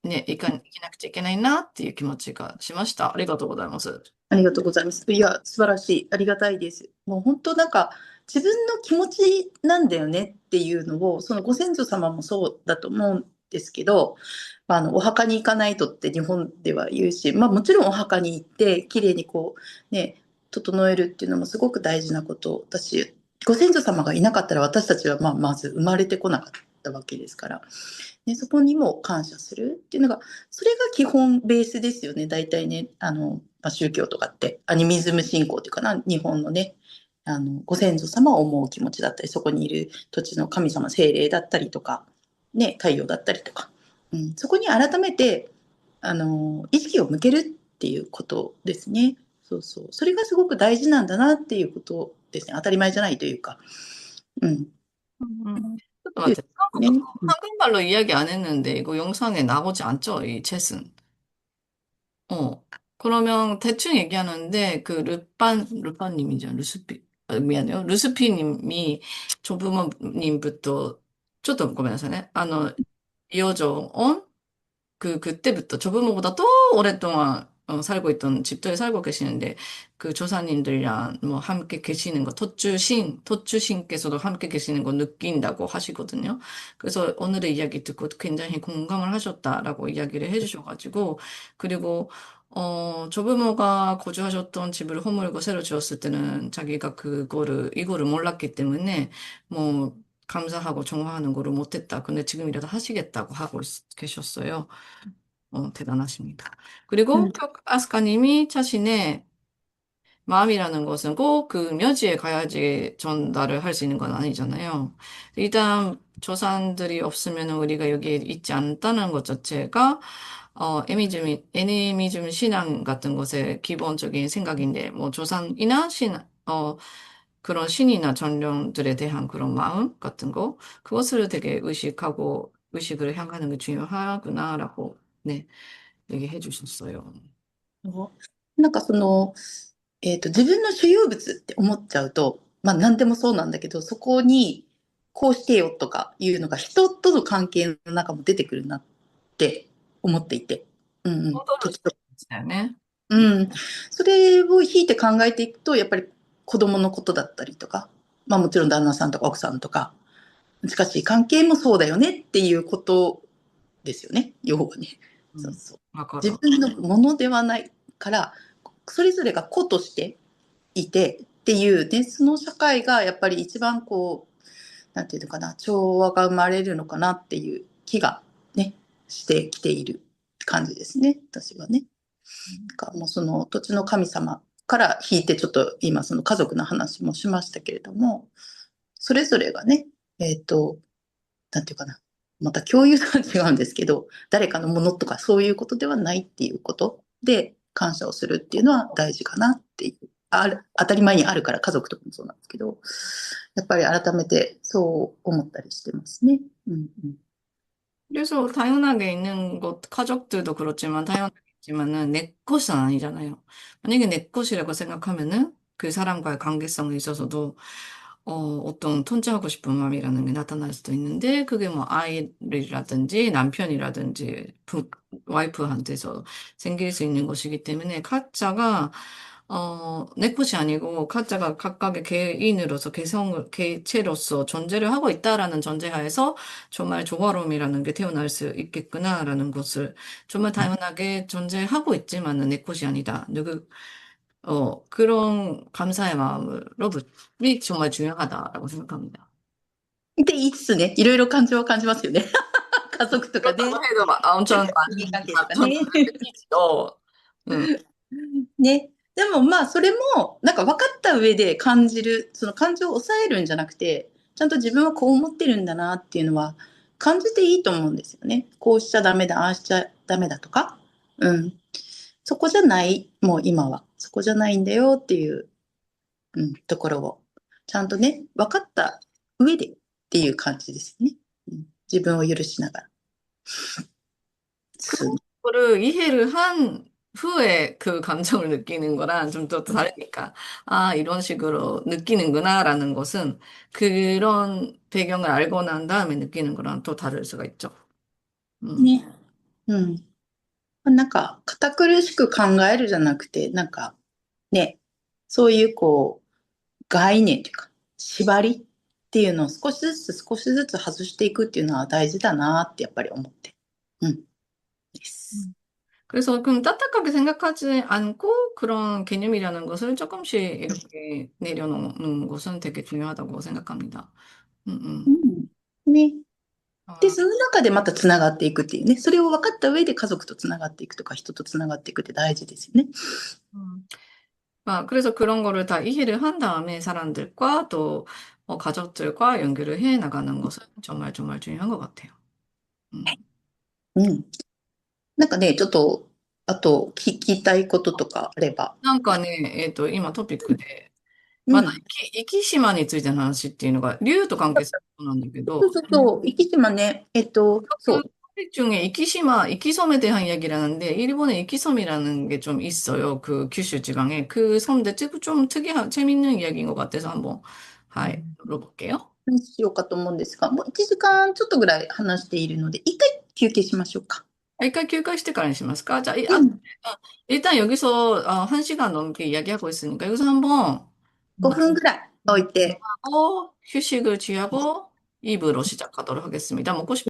ね、生きなくちゃいけないなっていう気持ちがしました。ありがとうございます。ありがとうございます。いや、素晴らしい。ありがたいです。もう本当なんか、自分の気持ちなんだよねっていうのを、そのご先祖様もそうだと思うんですけど、お墓に行かないとって日本では言うし、もちろんお墓に行って、綺麗にね、整えるっていうのもすごく大事なこと。ご先祖様がいなかったら私たちはまず生まれてこなかったわけですから。ね、そこにも感謝するっていうのが、それが基本ベースですよね。大体ね、宗教とかって、アニミズム信仰っていうかな、日本のね、ご先祖様を思う気持ちだったり、そこにいる土地の神様、精霊だったりとか、ね、太陽だったりとか、そこに改めて、意識を向けるっていうことですね。そうそう。それがすごく大事なんだなっていうことですね。当たり前じゃないというか。うん。 ちょっと待って、ね。 한국말로 이야기 안 했는데 이거 영상에 나오지 않죠? 이 챗은. 그러면 대충 얘기하는데 루파님이죠. 미안해요. 루스피님이 조부모님부터 ちょっとごめんなさいね. 이어져 온 그때부터 조부모보다 더 오랫동안 살고 있던 집들에 살고 계시는데 그 조사님들이랑 뭐 함께 계시는 거 토추신께서도 함께 계시는 거 느낀다고 하시거든요. 그래서 오늘의 이야기 듣고 굉장히 공감을 하셨다라고 이야기를 해주셔가지고 그리고 조부모가 거주하셨던 집을 허물고 새로 지었을 때는 자기가 이거를 몰랐기 때문에 뭐 감사하고 정화하는 거를 못했다. 근데 지금이라도 하시겠다고 하고 계셨어요. 대단하십니다. 그리고 아스카님이 자신의 마음이라는 것은 꼭 그 묘지에 가야지 전달을 할 수 있는 건 아니잖아요. 일단 조상들이 없으면 우리가 여기에 있지 않다는 것 자체가 애니미즘 신앙 같은 것의 기본적인 생각인데, 뭐 조상이나 그런 신이나 전령들에 대한 그런 마음 같은 거, 그것을 되게 의식을 향하는 게 중요하구나라고, 네, 얘기해 주셨어요. なんかその、自分の所有物って思っちゃうと、まあ何でもそうなんだけど、そこにこうしてよとかいうのが人との関係の中も出てくるなって思っていて。うんうん。戻る人だよね。うん。それを引いて考えていくと、やっぱり子供のことだったりとか、まあもちろん旦那さんとか奥さんとか、近しい関係もそうだよねっていうことですよね。要はね。そうそう。わかる。自分のものではないから、それぞれが個としていてっていうね、その社会がやっぱり一番こう、なんていうのかな、調和が生まれるのかなっていう気がね、してきている感じですね、私はね。なんかもうその土地の神様から引いてちょっと今その家族の話もしましたけれども、それぞれがね、なんていうかな、また共有とは違うんですけど、誰かのものとかそういうことではないっていうことで感謝をするっていうのは大事かなっていう。当たり前にあるから家族とかもそうなんですけど、やっぱり改めてそう思ったりしてますね。うんうん。 그래서 다양하게 있는 것, 가족들도 그렇지만 다양하게 있지만은 내 것은 아니잖아요. 만약에 내 것이라고 생각하면은 그 사람과의 관계성에 있어서도 어떤 통제하고 싶은 마음이라는 게 나타날 수도 있는데 그게 뭐 아이라든지 남편이라든지 와이프한테서 생길 수 있는 것이기 때문에 가짜가 내 것이 아니고 가짜가 각각의 개인으로서 개체로서 존재를 하고 있다라는 전제하에서 정말 조화로움이라는 게 태어날 수 있겠구나라는 것을 정말 당연하게 존재하고 있지만은 내 것이 아니다. 그런 감사의 마음이 정말 중요하다라고 생각합니다. で言いつつね、いろいろ感情は感じますよね。家族とかね、 그렇다고 해도 엄청 人間関係とかね。 느끼죠. ね。でもまあそれもなんか分かった上で感じる、その感情を抑えるんじゃなくて、ちゃんと自分はこう思ってるんだなっていうのは感じていいと思うんですよね。こうしちゃダメだ、ああしちゃダメだとか。うん。そこじゃない、もう今は。そこじゃないんだよっていう、ところを、ちゃんとね、分かった上でっていう感じですよね。自分を許しながら。 그거를 이해를 한 후에 그 감정을 느끼는 거랑 좀 또 다르니까. 아, 이런 식으로 느끼는구나라는 것은 그런 배경을 알고 난 다음에 느끼는 거랑 또 다를 수가 있죠. ね。うん。なんか、堅苦しく考えるじゃなくて、なんか、ね、そういうこう、概念というか、縛りっていうのを少しずつ少しずつ外していくっていうのは大事だなってやっぱり思って。です。 그래서 그럼 딱딱하게 생각하지 않고 그런 개념이라는 것을 조금씩 이렇게 내려놓는 것은 되게 중요하다고 생각합니다. ね。で、 아, その中でまたつながっていくっていうね。それを分かった上で家族とつながっていくとか、人とつながっていくって大事ですよね。 음. 그래서 그런 거를 다 이해를 한 다음에 사람들과 또 가족들과 연결을 해 나가는 것은 정말 정말 중요한 것 같아요. うん。なんかね、ちょっと、あと聞きたいこととかあれば。なんかね、今トピックで、うん。まだ壱岐島についての話っていうのが、竜と関係することなんだけど、そうそうそう、壱岐島ね、そう。 그 중에 이키시마, 이키섬에 대한 이야기를 하는데, 일본에 이키섬이라는 게 좀 있어요. 그 규슈 지방에. 그 섬인데 좀 재밌는 이야기인 것 같아서 한번, 물어볼게요. 話しようかと思うんですが、もう1時間ちょっとぐらい話しているので、一回休憩しましょうか。 일단 교육할 때からにしますか? 자, うん。 일단 여기서 1시간 넘게 이야기하고 있으니까 여기서 한번 5分ぐらい置いて。 하고 휴식을 취하고 2부로 시작하도록 하겠습니다. 먹고 싶